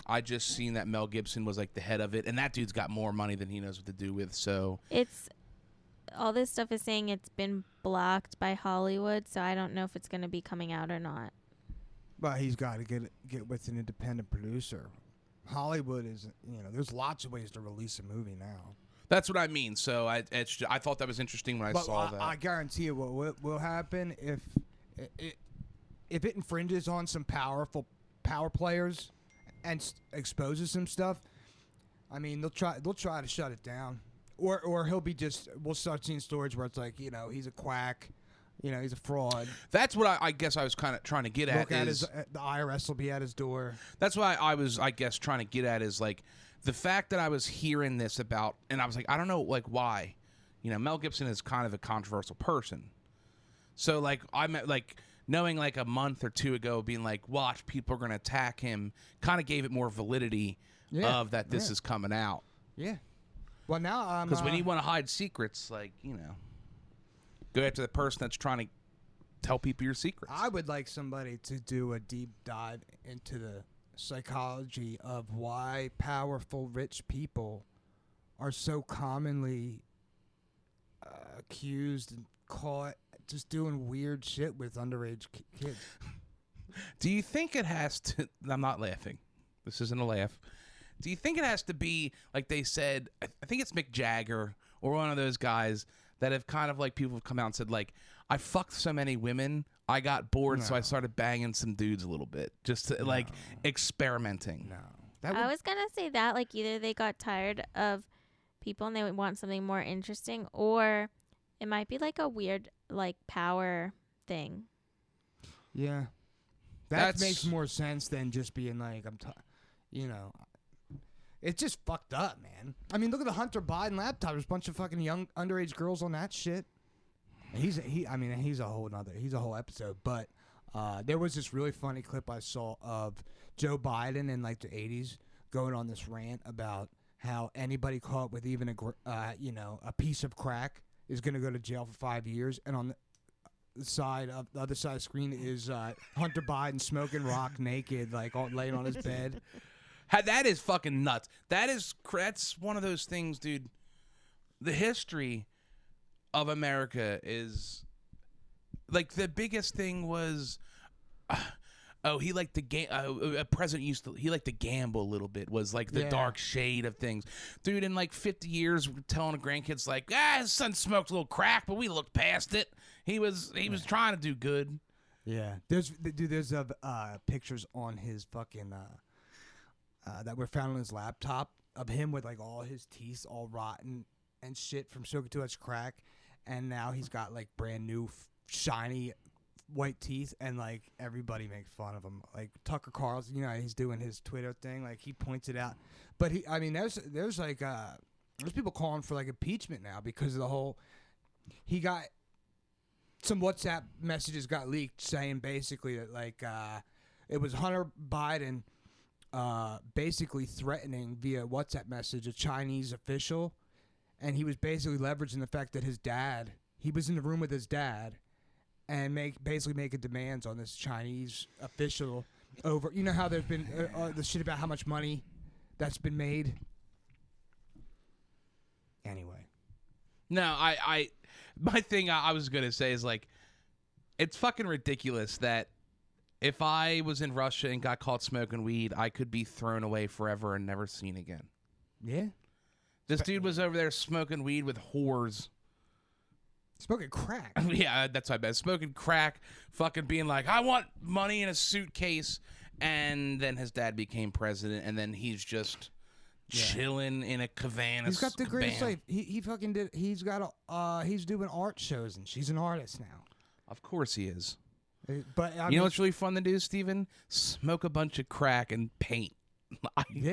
I just seen that Mel Gibson was like the head of it, and that dude's got more money than he knows what to do with. So it's all this stuff is saying it's been blocked by Hollywood, so I don't know if it's going to be coming out or not. But he's got to get with an independent producer. Hollywood is, there's lots of ways to release a movie now. That's what I mean. So I thought that was interesting when I saw that. I guarantee you what will happen if it infringes on some power players and exposes some stuff. I mean, they'll try to shut it down, or he'll be we'll start seeing stories where it's like, he's a quack, You know, he's a fraud. That's what I guess I was kind of trying to get at. The IRS will be at his door. That's why I was, I guess, trying to get at is like the fact that I was hearing this about, and I was like, I don't know, like why. You know, Mel Gibson is kind of a controversial person. So like I'm like knowing like a month or two ago being like, watch, people are going to attack him, kind of gave it more validity of that this is coming out. Yeah. Well, now because when you want to hide secrets, like, you know, go after the person that's trying to tell people your secrets. I would like somebody to do a deep dive into the psychology of why powerful, rich people are so commonly accused and caught just doing weird shit with underage kids. Do you think it has to... I'm not laughing. This isn't a laugh. Do you think it has to be, like they said, I think it's Mick Jagger or one of those guys that have kind of like, people have come out and said, like, I fucked so many women, I got bored, so I started banging some dudes a little bit. Just to, like, experimenting. No. I was going to say that, like, either they got tired of people and they would want something more interesting, or it might be, like, a weird, like, power thing. Yeah. That makes more sense than just being like, you know... It's just fucked up, man. I mean, look at the Hunter Biden laptop. There's a bunch of fucking young underage girls on that shit. He's a whole episode. But there was this really funny clip I saw of Joe Biden in like the 80s going on this rant about how anybody caught with even a piece of crack is going to go to jail for 5 years. And on the other side of the screen is Hunter Biden smoking rock naked, like all laying on his bed. That is fucking nuts. That's one of those things, dude. The history of America is like the biggest thing was, he liked to a president he liked to gamble a little bit, was like the dark shade of things, dude. In like 50 years, we're telling the grandkids like, his son smoked a little crack, but we looked past it. He was trying to do good. Yeah, there's pictures on his fucking. That were found on his laptop of him with like all his teeth all rotten and shit from smoking too much crack, and now he's got like brand new shiny white teeth, and like everybody makes fun of him. Like Tucker Carlson, you know, he's doing his Twitter thing, like he points it out. But there's like there's people calling for like impeachment now because of the whole. He got some WhatsApp messages got leaked saying basically that like it was Hunter Biden. Basically threatening via WhatsApp message a Chinese official, and he was basically leveraging the fact that he was in the room with his dad, and basically making demands on this Chinese official over. You know how there's been the shit about how much money that's been made. Anyway, no, my thing I was gonna say is like, it's fucking ridiculous that. If I was in Russia and got caught smoking weed, I could be thrown away forever and never seen again. Yeah. This dude was over there smoking weed with whores. Smoking crack. Yeah, that's what I bet. Smoking crack, fucking being like, I want money in a suitcase. And then his dad became president, and then he's just chilling in a cabana. He's got the greatest life. He fucking did. He's got he's doing art shows, and she's an artist now. Of course he is. But you know what's really fun to do, Steven? Smoke a bunch of crack and paint. I'm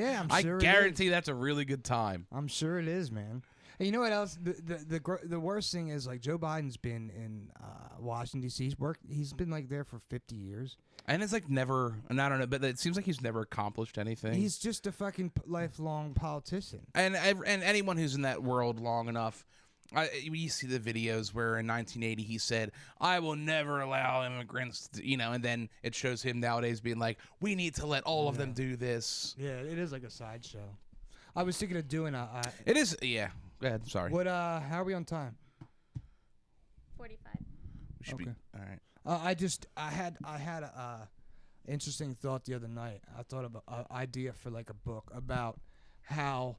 sure. I guarantee that's a really good time. I'm sure it is, man. And you know what else? The worst thing is like Joe Biden's been in Washington D.C. He's been like there for 50 years. And it's like never, and I don't know, but it seems like he's never accomplished anything. He's just a fucking lifelong politician. And anyone who's in that world long enough. You see the videos where in 1980 he said, I will never allow immigrants to, and then it shows him nowadays being like, we need to let all of them do this. Yeah, it is like a sideshow. I was thinking of doing it is, yeah. Go ahead, sorry. How are we on time? 45. We should be, all right. I had a interesting thought the other night. I thought of an idea for like a book about how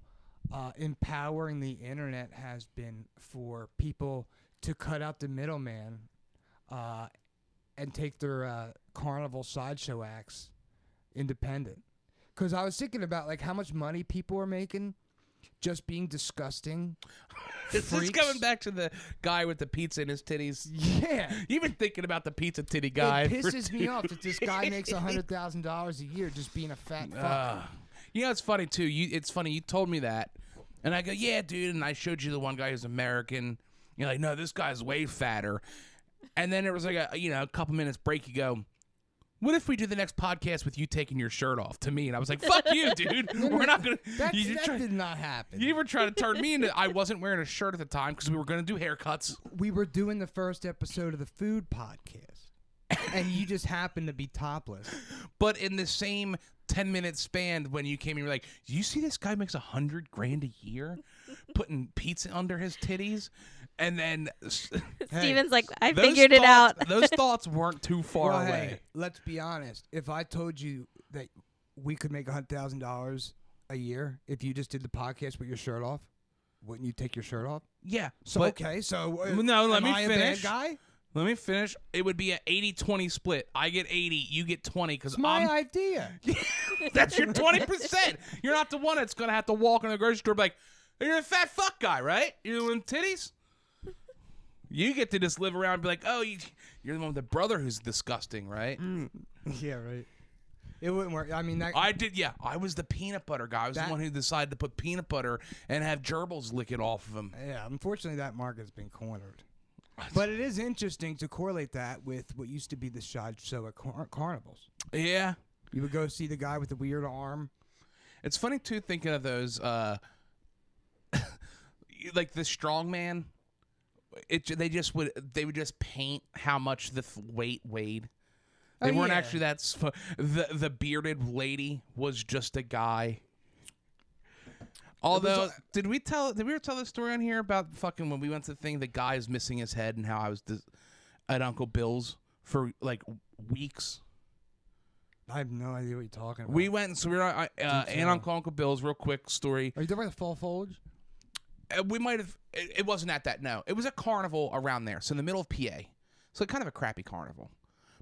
empowering the internet has been for people to cut out the middleman and take their carnival sideshow acts independent. Because I was thinking about like how much money people are making just being disgusting. Is this coming back to the guy with the pizza in his titties? Yeah. You've been thinking about the pizza titty guy. It pisses me off that this guy makes $100,000 a year just being a fat fuck. You know, it's funny, too. It's funny. You told me that. And I go, yeah, dude. And I showed you the one guy who's American. You're like, no, this guy's way fatter. And then it was like a couple minutes break. You go, what if we do the next podcast with you taking your shirt off to me? And I was like, fuck you, dude. We're not going to. That did not happen. You were trying to turn me into. I wasn't wearing a shirt at the time because we were going to do haircuts. We were doing the first episode of the food podcast. And you just happened to be topless. But in the same 10-minute span when you came in, you were like, do you see this guy makes $100,000 a year putting pizza under his titties? And then Steven's like, I figured it out. Those thoughts weren't too far away. Hey, let's be honest. If I told you that we could make $100,000 a year if you just did the podcast with your shirt off, wouldn't you take your shirt off? Yeah. So okay. So no, let me A finish. bad guy? Let me finish. It would be an 80-20 split. I get 80, you get 20 because my idea. That's your 20%. You're not the one that's gonna have to walk in the grocery store and be like, you're a fat fuck guy, right? You're doing titties. You get to just live around and be like, oh, you're the one with the brother who's disgusting, right? Yeah, right. It wouldn't work. I mean, I did. Yeah, I was the peanut butter guy. I was the one who decided to put peanut butter and have gerbils lick it off of him. Yeah, unfortunately, that market's been cornered. But it is interesting to correlate that with what used to be the sideshow at carnivals. Yeah. You would go see the guy with the weird arm. It's funny, too, thinking of those, like the strongman. They would just paint how much the weight weighed. They weren't actually that. The bearded lady was just a guy. Although, did we ever tell the story on here about fucking when we went to the thing? The guy is missing his head and how I was at Uncle Bill's for like weeks. I have no idea what you're talking about. We went, so we were at Uncle Bill's. Real quick story. Are you talking about the fall foliage? We might have. It wasn't at that. No, it was a carnival around there. So in the middle of PA. So kind of a crappy carnival.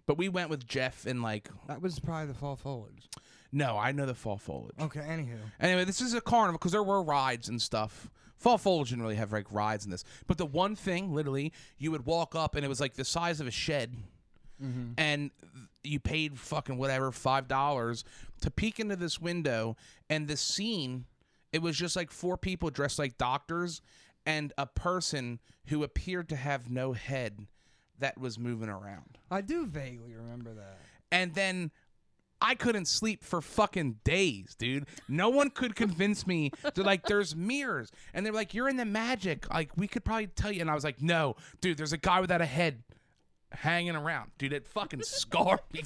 But we went with Jeff and like. That was probably the fall foliage. No, I know the fall foliage. Okay, anywho. Anyway, this is a carnival because there were rides and stuff. Fall foliage didn't really have like rides in this. But the one thing, literally, you would walk up and it was like the size of a shed. Mm-hmm. And you paid fucking whatever, $5 to peek into this window. And the scene, it was just like 4 people dressed like doctors and a person who appeared to have no head that was moving around. I do vaguely remember that. And then I couldn't sleep for fucking days, dude. No one could convince me to, like, there's mirrors. And they're like, you're in the magic. Like, we could probably tell you. And I was like, no, dude, there's a guy without a head hanging around. Dude, it fucking scarred me.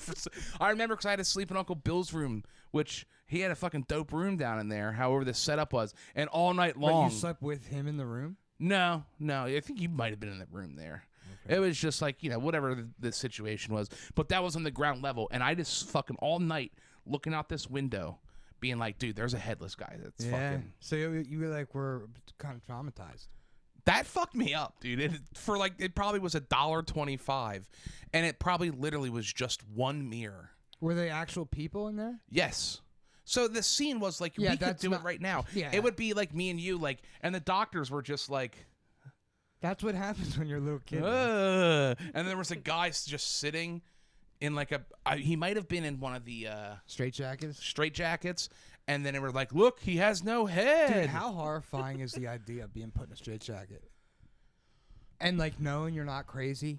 I remember because I had to sleep in Uncle Bill's room, which he had a fucking dope room down in there, however the setup was. And all night long. But you slept with him in the room? No. I think you might have been in the room there. Okay. It was just like, whatever the situation was. But that was on the ground level. And I just fucking all night looking out this window being like, dude, there's a headless guy that's fucking. So you were like, were kind of traumatized. That fucked me up, dude. It probably was $1.25. And it probably literally was just one mirror. Were they actual people in there? Yes. So the scene was like, we could do it right now. Yeah. It would be like me and you, like, and the doctors were just like. That's what happens when you're a little kid. And there was a guy just sitting in like he might have been in one of the straitjackets. And then it was like, look, he has no head. Dude, how horrifying is the idea of being put in a straitjacket? And like knowing you're not crazy.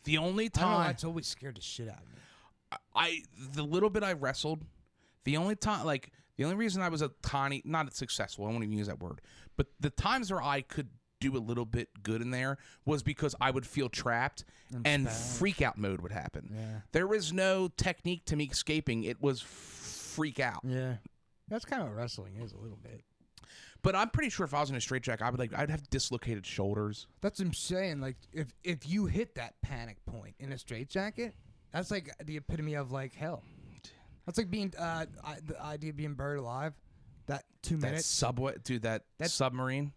The only time it's always scared the shit out of me. The little bit I wrestled, the only reason I was not successful, I won't even use that word, but the times where I could do a little bit good in there was because I would feel trapped and freak out mode would happen. Yeah. There was no technique to me escaping. It was freak out. Yeah. That's kind of what wrestling is a little bit. But I'm pretty sure if I was in a straitjacket, I'd have dislocated shoulders. That's what I'm saying. Like if you hit that panic point in a straitjacket, that's like the epitome of like hell. That's like being the idea of being buried alive. That 2 minutes. Subway, dude. That submarine.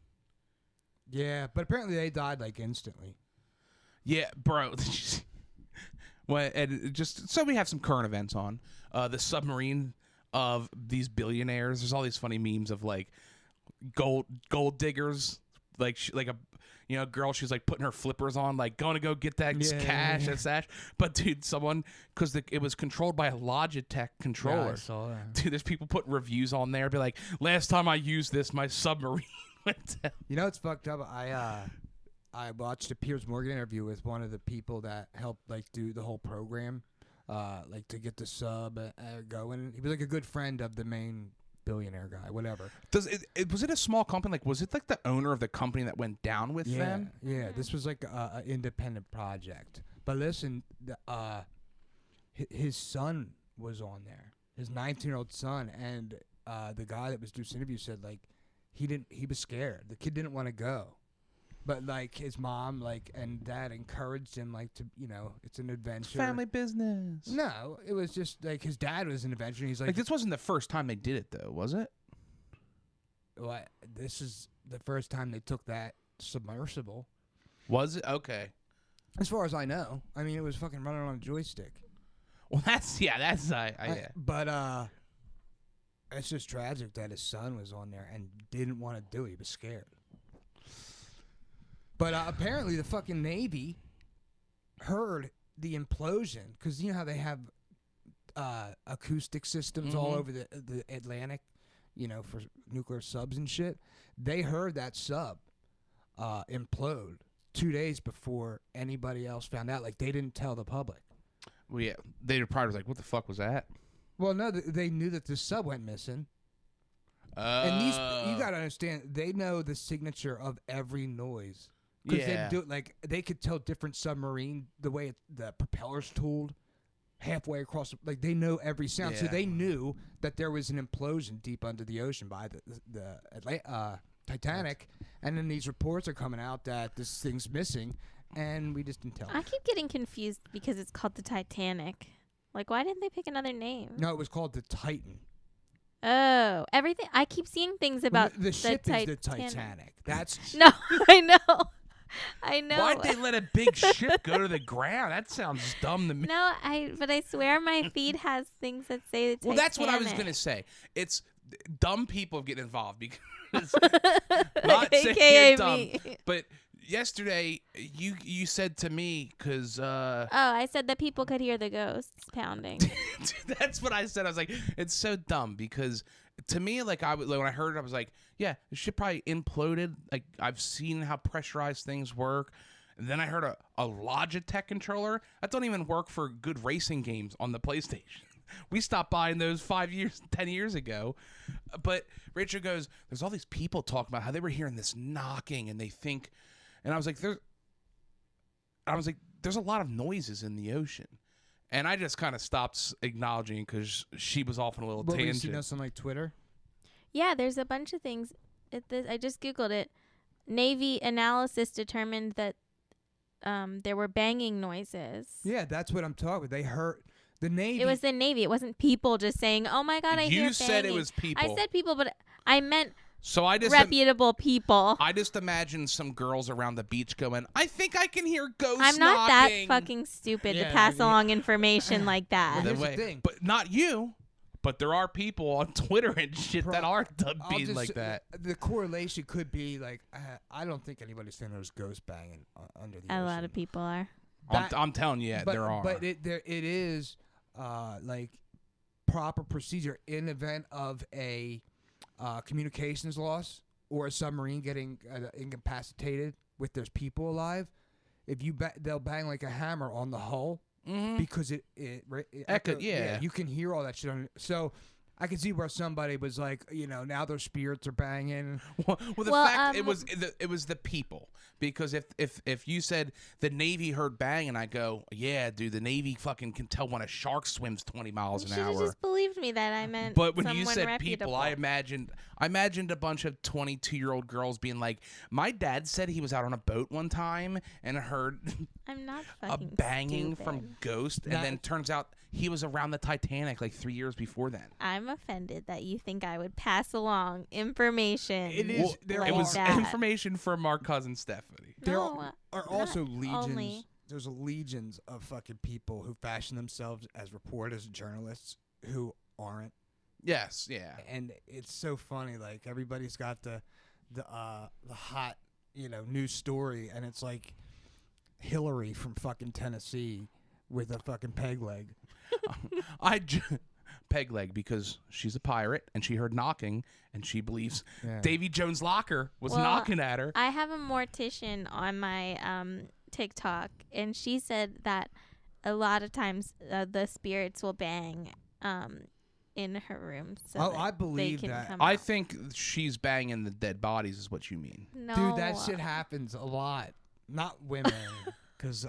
Yeah, but apparently they died like instantly. Yeah, bro. Well, and just so we have some current events on the submarine of these billionaires. There's all these funny memes of like gold diggers, like a girl. She's like putting her flippers on, like going to go get that cash, that stash. But dude, someone because it was controlled by a Logitech controller. Yeah, I saw that. Dude, there's people putting reviews on there, be like, last time I used this, my submarine went down. You know, it's fucked up. I watched a Piers Morgan interview with one of the people that helped like do the whole program, like to get the sub going. He was like a good friend of the main billionaire guy, whatever. Was it a small company? Like, was it like the owner of the company that went down with them? Yeah, this was like an independent project. But listen, his son was on there, his 19-year-old son, and the guy that was doing this interview said like he was scared. The kid didn't want to go. But like his mom, like and dad encouraged him, like to it's an adventure. Family business. No, it was just like his dad was an adventure. And he's like, this wasn't the first time they did it, though, was it? Well, this is the first time they took that submersible. Was it? Okay. As far as I know, I mean, it was fucking running on a joystick. Well, yeah. But it's just tragic that his son was on there and didn't want to do it. He was scared. But apparently the fucking Navy heard the implosion because you know how they have acoustic systems all over the Atlantic, for nuclear subs and shit. They heard that sub implode 2 days before anybody else found out. Like they didn't tell the public. Well, yeah, they probably was like, "What the fuck was that?" Well, no, they knew that the sub went missing. And you gotta understand, they know the signature of every noise. Because they do it like they could tell different submarine the way the propeller's tooled halfway across. Like they know every sound, so they knew that there was an implosion deep under the ocean by the Titanic, and then these reports are coming out that this thing's missing, and we just didn't tell. I keep getting confused because it's called the Titanic. Like, why didn't they pick another name? No, it was called the Titan. Oh, everything. I keep seeing things about the ship is the Titanic. That's no, I know. Why'd they let a big ship go to the ground? That sounds dumb to me. No, but I swear my feed has things that say the Titanic. Well, that's what I was gonna say. It's dumb people get involved because not saying dumb, me. But yesterday you said to me because I said that people could hear the ghosts pounding. That's what I said. I was like, it's so dumb because to me, like when I heard it, I was like, yeah, the ship probably imploded. Like I've seen how pressurized things work. And then I heard a Logitech controller that don't even work for good racing games on the PlayStation. We stopped buying those 10 years ago. But Rachel goes, there's all these people talking about how they were hearing this knocking and they think, and I was like, there's a lot of noises in the ocean. And I just kind of stopped acknowledging because she was off on a little tangent. You know, something like Twitter? Yeah, there's a bunch of things. I just Googled it. Navy analysis determined that there were banging noises. Yeah, that's what I'm talking about. They heard the Navy. It was the Navy. It wasn't people just saying, oh, my God, I hear banging. You said it was people. I said people, but I meant reputable people. I just imagine some girls around the beach going, I think I can hear ghosts I'm not knocking. that fucking stupid to pass along information like that. Well, here's the thing. But not you. But there are people on Twitter and shit that are being like that. The correlation could be like, I don't think anybody's saying there's ghosts banging under the ocean. A lot of people are. I'm telling you, there are. But it is like proper procedure in event of a communications loss or a submarine getting incapacitated with there's people alive. If they'll bang like a hammer on the hull. Mm-hmm. Because it echoed, you can hear all that shit so I can see where somebody was like, now their spirits are banging. Well, the fact it was the people, because if you said the Navy heard bang and I go, yeah, dude, the Navy fucking can tell when a shark swims 20 miles an hour. You just believed me that I meant. But when you said reputable. people, I imagined a bunch of 22-year-old girls being like, my dad said he was out on a boat one time and heard I'm not a banging from ghost, and then turns out he was around the Titanic like 3 years before then. I'm offended that you think I would pass along information. It is. It was information from our cousin Stephanie. There are also legions. Only. There's legions of fucking people who fashion themselves as reporters and journalists who aren't. Yes, yeah. And it's so funny. Like everybody's got the hot news story, and it's like Hillary from fucking Tennessee with a fucking peg leg. Peg leg because she's a pirate and she heard knocking and she believes Davy Jones' locker was knocking at her. I have a mortician on my TikTok, and she said that a lot of times the spirits will bang in her room. So I believe that. I think she's banging the dead bodies is what you mean. No. Dude, that shit happens a lot. Not women, because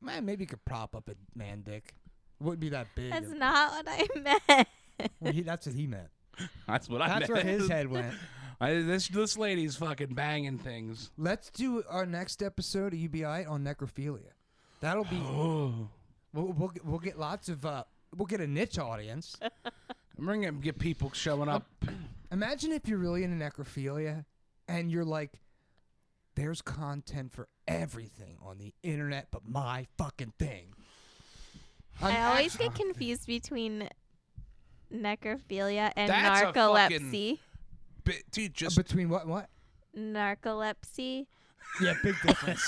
maybe you could prop up a man dick. Wouldn't be that big. That's not what I meant. Well, that's what he meant. That's what I meant. That's where his head went. This lady's fucking banging things. Let's do our next episode of Be Aight on necrophilia. That'll be. We'll get lots of. We'll get a niche audience. Get people showing up. Imagine if you're really into necrophilia, and you're like, "There's content for everything on the internet, but my fucking thing." I always get confused between necrophilia and narcolepsy. Dude, just between what? Narcolepsy. Yeah, big difference.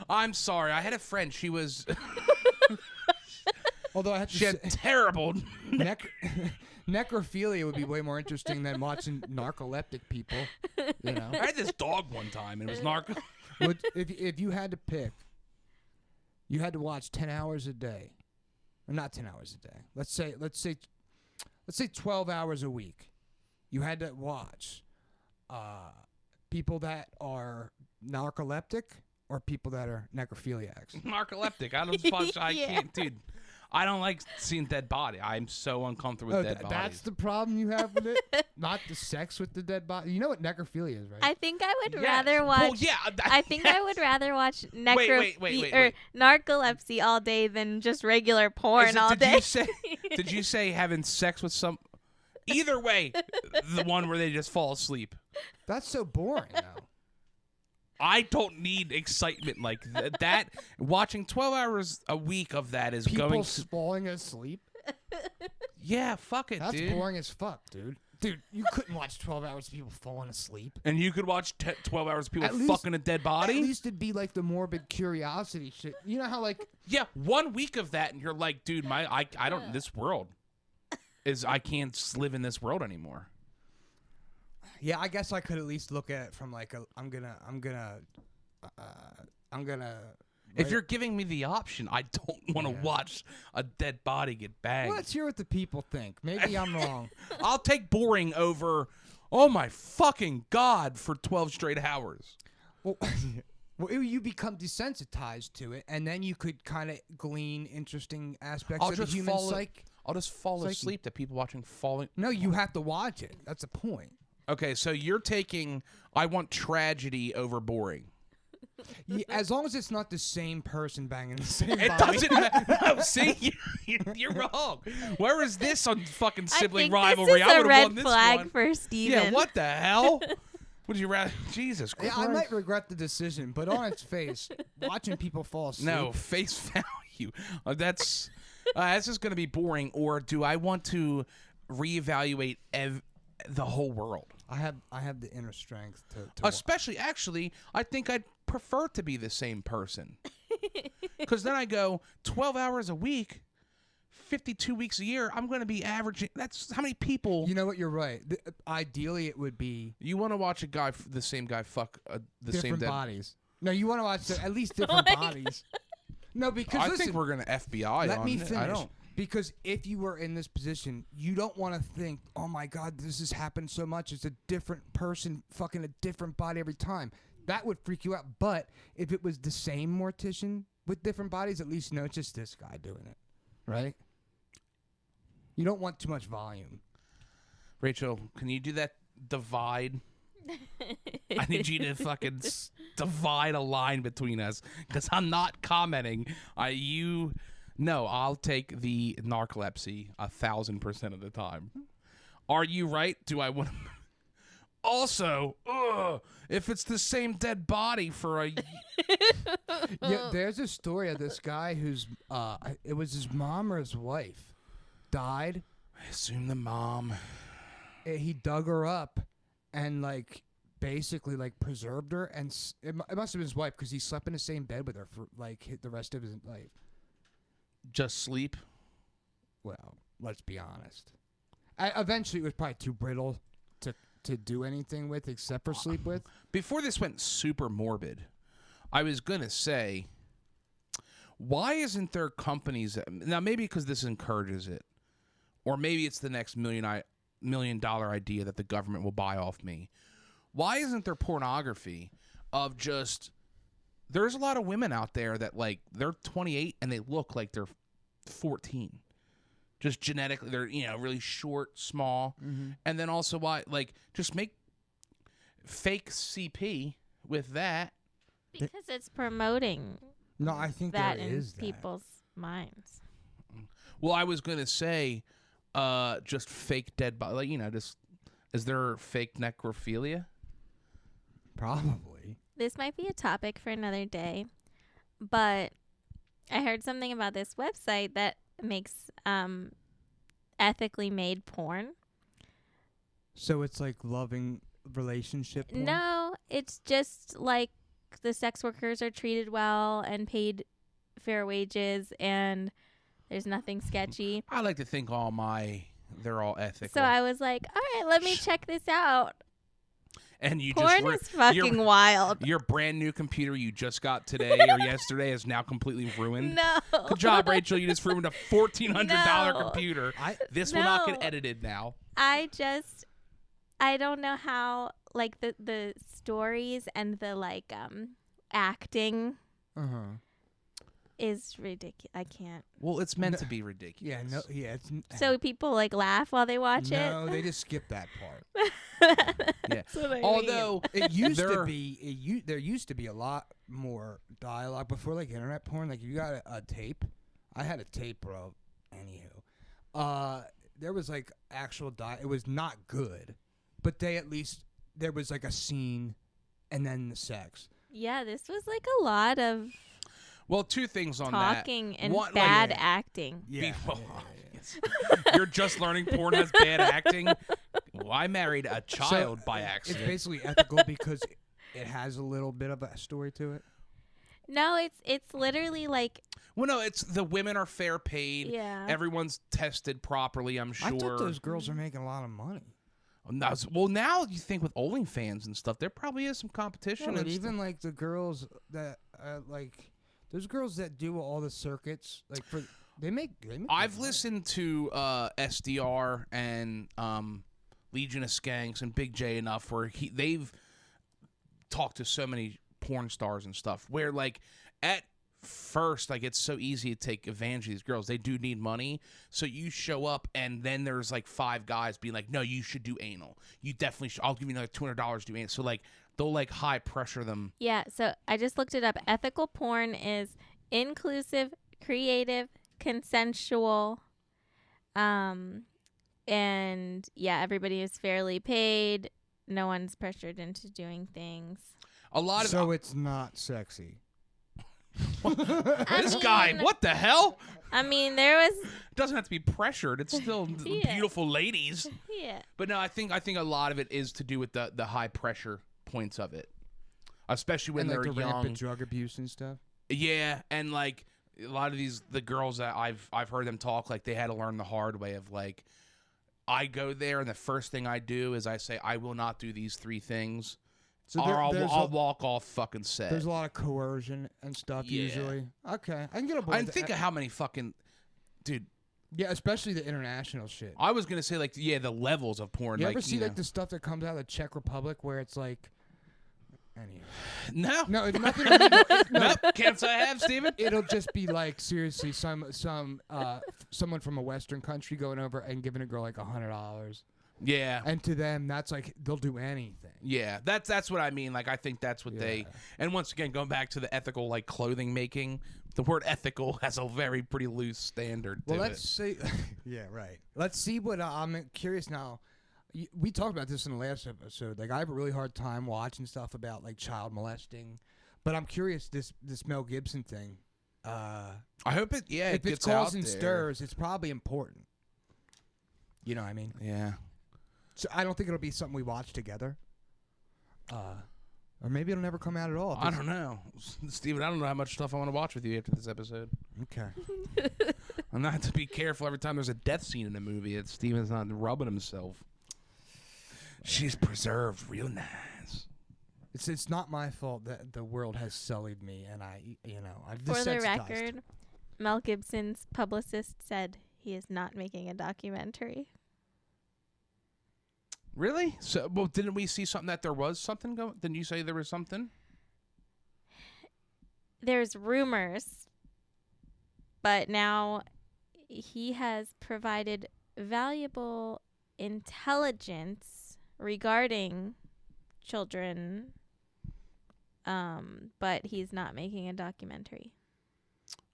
I'm sorry. I had a friend. She was. Although I have to she had terrible. Necrophilia would be way more interesting than watching narcoleptic people. You know. I had this dog one time, and it was narco. If you had to pick, you had to watch 10 hours a day, or not 10 hours a day. Let's say 12 hours a week. You had to watch people that are narcoleptic or people that are necrophiliacs. Narcoleptic. I can't, dude. I don't like seeing dead body. I'm so uncomfortable with dead bodies. That's the problem you have with it? Not the sex with the dead body? You know what necrophilia is, right? I think I would rather watch... Well, yeah, I think I would rather watch wait. or narcolepsy all day than just regular porn all day. Did you say having sex with some... Either way, the one where they just fall asleep. That's so boring, though. I don't need excitement like that. Watching 12 hours a week of that is people falling asleep. Yeah, fuck it, That's dude. That's boring as fuck, dude. Dude, you couldn't watch 12 hours of people falling asleep. And you could watch 12 hours of people fucking a dead body? At least it'd be like the morbid curiosity shit. You know how like... Yeah, 1 week of that and you're like, dude, I don't... This world is... I can't live in this world anymore. Yeah, I guess I could at least look at it from like I'm gonna. If you're giving me the option, I don't want to watch a dead body get banged. Well, let's hear what the people think. Maybe I'm wrong. I'll take boring over. Oh my fucking god! For 12 straight hours. Well, you become desensitized to it, and then you could kind of glean interesting aspects of the human psyche. I'll just fall asleep to people watching falling. No, you have to watch it. That's the point. Okay, so you're taking, I want tragedy over boring. Yeah, as long as it's not the same person banging the same body. It doesn't matter. No, see, you're wrong. Where is this on fucking sibling rivalry? I would have won this one. Red flag one. for Steven. Yeah, what the hell? Would you rather? Jesus Christ. Yeah, I might regret the decision, but on its face, watching people fall asleep. No, face value. That's just going to be boring. Or do I want to reevaluate the whole world? I have the inner strength to especially actually I think I'd prefer to be the same person, because then I go 12 hours a week, 52 weeks a year. I'm going to be averaging. That's how many people. You know what? You're right. Ideally, it would be. You want to watch the same guy fuck the same different bodies. No, you want to watch at least different bodies. No, because I think we're going to FBI. Let me finish. I don't. Because if you were in this position, you don't want to think, oh my God, this has happened so much. It's a different person fucking a different body every time. That would freak you out. But if it was the same mortician with different bodies, at least you know it's just this guy doing it. Right? You don't want too much volume. Rachel, can you do that divide? I need you to fucking divide a line between us, because I'm not commenting. No, I'll take the narcolepsy 1,000% of the time. Are you right? Do I want to... Also, if it's the same dead body for a... Yeah, there's a story of this guy who's... it was his mom or his wife. died. I assume the mom. He dug her up and like basically like preserved her, and it must have been his wife because he slept in the same bed with her for like the rest of his life. Just sleep? Well, let's be honest. Eventually, it was probably too brittle to do anything with except for sleep with. Before this went super morbid, I was going to say, why isn't there companies that, now maybe because this encourages it, or maybe it's the next $1 million idea that the government will buy off me. Why isn't there pornography of just, there's a lot of women out there that like, they're 28 and they look like they're 14. Just genetically, they're, you know, really short, small. Mm-hmm. And then also why, like, just make fake CP with that. Because it's promoting. No, I think that there in is people's minds. Well, I was going to say, just fake dead body. Like, you know, just, is there fake necrophilia? Probably. This might be a topic for another day, but I heard something about this website that makes ethically made porn. So it's like loving relationship porn? No, it's just like the sex workers are treated well and paid fair wages, and there's nothing sketchy. I like to think they're all ethical. So I was like, all right, let me check this out. And you porn is fucking wild. Your brand new computer you just got today or yesterday is now completely ruined. No. Good job, Rachel. You just ruined a $1,400 computer. This will not get edited now. I don't know how, like, the stories and the, like, acting is ridiculous. I can't. Well, it's meant to be ridiculous. So people, like, laugh while they watch it? No, they just skip that part. Yeah. Although it used to be, there used to be a lot more dialogue before, like internet porn. Like you got a tape. I had a tape, bro. Anywho, there was like actual It was not good, but there was like a scene, and then the sex. Yeah, this was like a lot of. Well, two things on talking that. and bad acting. Yeah. You're just learning porn has bad acting. Well, I married a child by accident. It's basically ethical because it has a little bit of a story to it. No, it's literally like. Well, no, it's the women are fair paid. Yeah. Everyone's tested properly, I'm sure. I thought those girls are making a lot of money. Well, now you think with OnlyFans and stuff, there probably is some competition. Yeah, but even like the girls that like those girls that do all the circuits, like they make I've listened to SDR and Legion of Skanks and Big J enough where they've talked to so many porn stars and stuff where like at first like it's so easy to take advantage of these girls. They do need money, so you show up and then there's like 5 guys being like, no, you should do anal. You definitely should. I'll give you another $200 to do anal. So like they'll like high pressure them. Yeah, so I just looked it up. Ethical porn is inclusive, creative, consensual, and yeah, everybody is fairly paid. No one's pressured into doing things. It's not sexy. This guy, what the hell? I mean, there was. It doesn't have to be pressured. It's still beautiful ladies. Yeah. But no, I think a lot of it is to do with the high pressure points of it, especially when they're the young. Rampant drug abuse and stuff. Yeah, and like a lot of the girls that I've heard them talk, like they had to learn the hard way of like, I go there and the first thing I do is I say I will not do these 3 things. So I'll walk off fucking set. There's a lot of coercion and stuff usually. Okay, I can get aboard. I think of how many fucking, dude. Yeah, especially the international shit. I was gonna say like the levels of porn. You like, ever see like the stuff that comes out of the Czech Republic where it's like, no, it's nothing illegal. Nope, can't say I have, Steven. It'll just be like seriously someone from a Western country going over and giving a girl like $100. Yeah. And to them, that's like, they'll do anything. Yeah, that's what I mean. Like, I think that's what they... And once again, going back to the ethical, like, clothing making, the word ethical has a pretty loose standard to it. Well, let's see... yeah, right. Let's see what... I'm curious now. We talked about this in the last episode. Like, I have a really hard time watching stuff about, like, child molesting. But I'm curious, this Mel Gibson thing... I hope it... Yeah, if it's causing stirs, it's probably important. You know what I mean? Yeah. So I don't think it'll be something we watch together. Or maybe it'll never come out at all. I don't know. Steven, I don't know how much stuff I want to watch with you after this episode. Okay. I'm not to be careful every time there's a death scene in a movie. That Steven's not rubbing himself. She's preserved real nice. It's not my fault that the world has sullied me, and I've For the record, Mel Gibson's publicist said he is not making a documentary. Really? So, well, didn't we see something that there was something going? Didn't you say there was something? There's rumors, but now he has provided valuable intelligence regarding children, but he's not making a documentary.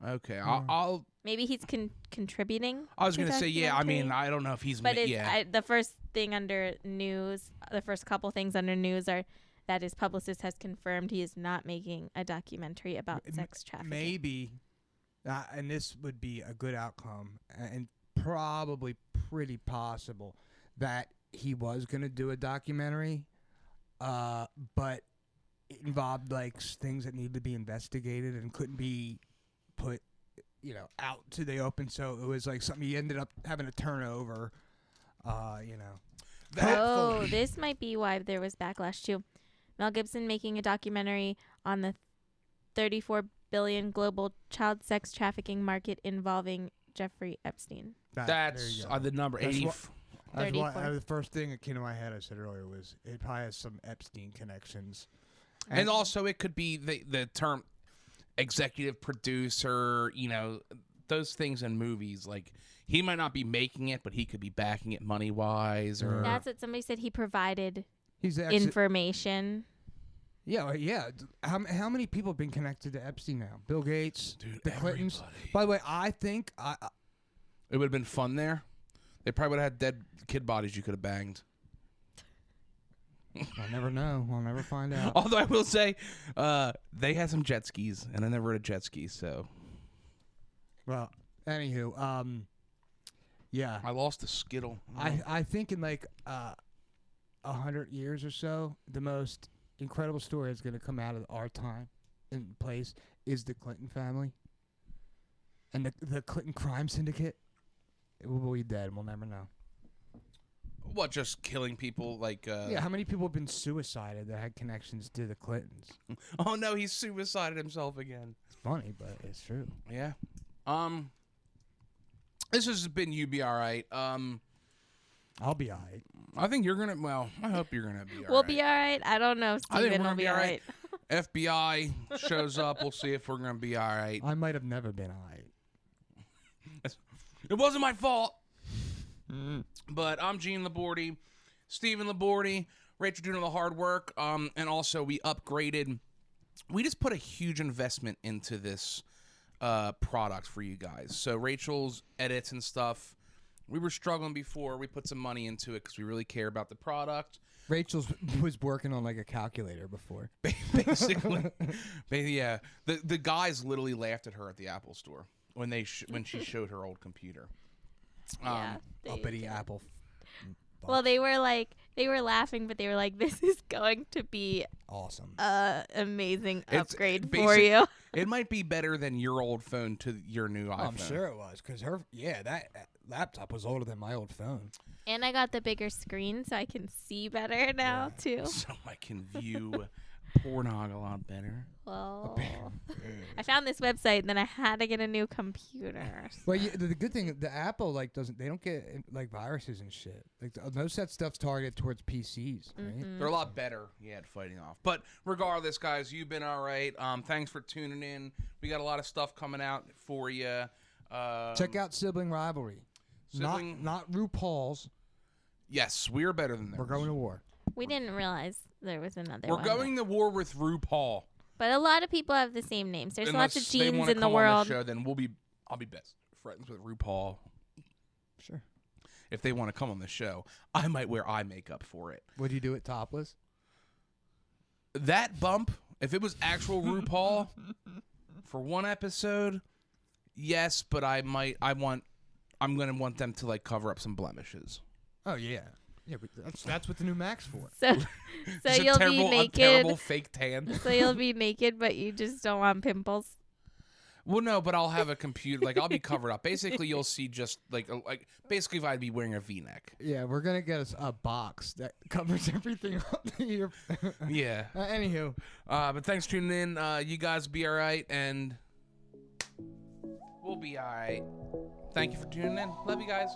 Okay, I'll maybe he's contributing. I was going to say, yeah. I mean, I don't know if he's. But the first thing under news, the first couple things under news are that his publicist has confirmed he is not making a documentary about sex trafficking. Maybe, and this would be a good outcome, and probably pretty possible that he was going to do a documentary, but it involved like things that needed to be investigated and couldn't be put, out to the open. So it was like something he ended up having to turn over, this might be why there was backlash too. Mel Gibson making a documentary on the $34 billion global child sex trafficking market involving Jeffrey Epstein. That's the number 80. That's why the first thing that came to my head I said earlier was it probably has some Epstein connections. And also it could be the term executive producer, those things in movies. Like, he might not be making it, but he could be backing it money-wise. Or that's what somebody said. He provided He's information. Yeah. How many people have been connected to Epstein now? Bill Gates, the Clintons. Everybody. By the way, I think it would have been fun there. They probably would have had dead kid bodies you could have banged. I'll never know. I'll never find out. Although I will say, they had some jet skis, and I never rode a jet ski, so. Well, anywho, yeah. I lost a Skittle. I think in like 100 years or so, the most incredible story that's going to come out of our time and place is the Clinton family and the Clinton crime syndicate. It will be dead. We'll never know. What, just killing people like... yeah, how many people have been suicided that had connections to the Clintons? Oh, no, he suicided himself again. It's funny, but it's true. Yeah. This has been You Be Alright. I'll be alright. I think you're going to... Well, I hope you're going to be alright. We'll be alright. I don't know. Steven will be alright. FBI shows up. We'll see if we're going to be alright. I might have never been alright. It wasn't my fault. But I'm Gene Labordi, Stephen Labordi, Rachel doing all the hard work, and also we upgraded. We just put a huge investment into this product for you guys. So Rachel's edits and stuff, we were struggling before. We put some money into it because we really care about the product. Rachel was working on like a calculator before. Basically. Yeah. The guys literally laughed at her at the Apple store when she showed her old computer. Yeah, uppity Apple. Well, they were laughing, but they were like, "This is going to be awesome, amazing upgrade for you." It might be better than your old phone to your new iPhone. I'm sure it was because that laptop was older than my old phone. And I got the bigger screen, so I can see better now too. So I can view pornog a lot better. Well, I found this website, and then I had to get a new computer. Well, the good thing, the Apple they don't get like viruses and shit. Like most of that stuff's targeted towards PCs. Right? Mm-hmm. They're a lot better, at fighting off. But regardless, guys, you've been all right. Thanks for tuning in. We got a lot of stuff coming out for you. Check out Sibling Rivalry. Not RuPaul's. Yes, we're better than them. We're going to war. We didn't realize there was another one. We're going to war with RuPaul. But a lot of people have the same names. There's lots of Genes in the come world. On the show, then I'll be best friends with RuPaul. Sure. If they want to come on the show, I might wear eye makeup for it. Would you do it topless? That bump, if it was actual RuPaul for one episode, yes, but I want I'm gonna want them to like cover up some blemishes. Oh yeah. Yeah, but that's what the new Mac's for. So you'll be naked. A terrible fake tan. So you'll be naked, but you just don't want pimples. Well, no, but I'll have a computer. Like I'll be covered up. Basically, you'll see just like basically if I'd be wearing a V-neck. Yeah, we're gonna get us a box that covers everything up here. Yeah. Anywho, but thanks for tuning in. You guys be all right, and we'll be all right. Thank you for tuning in. Love you guys.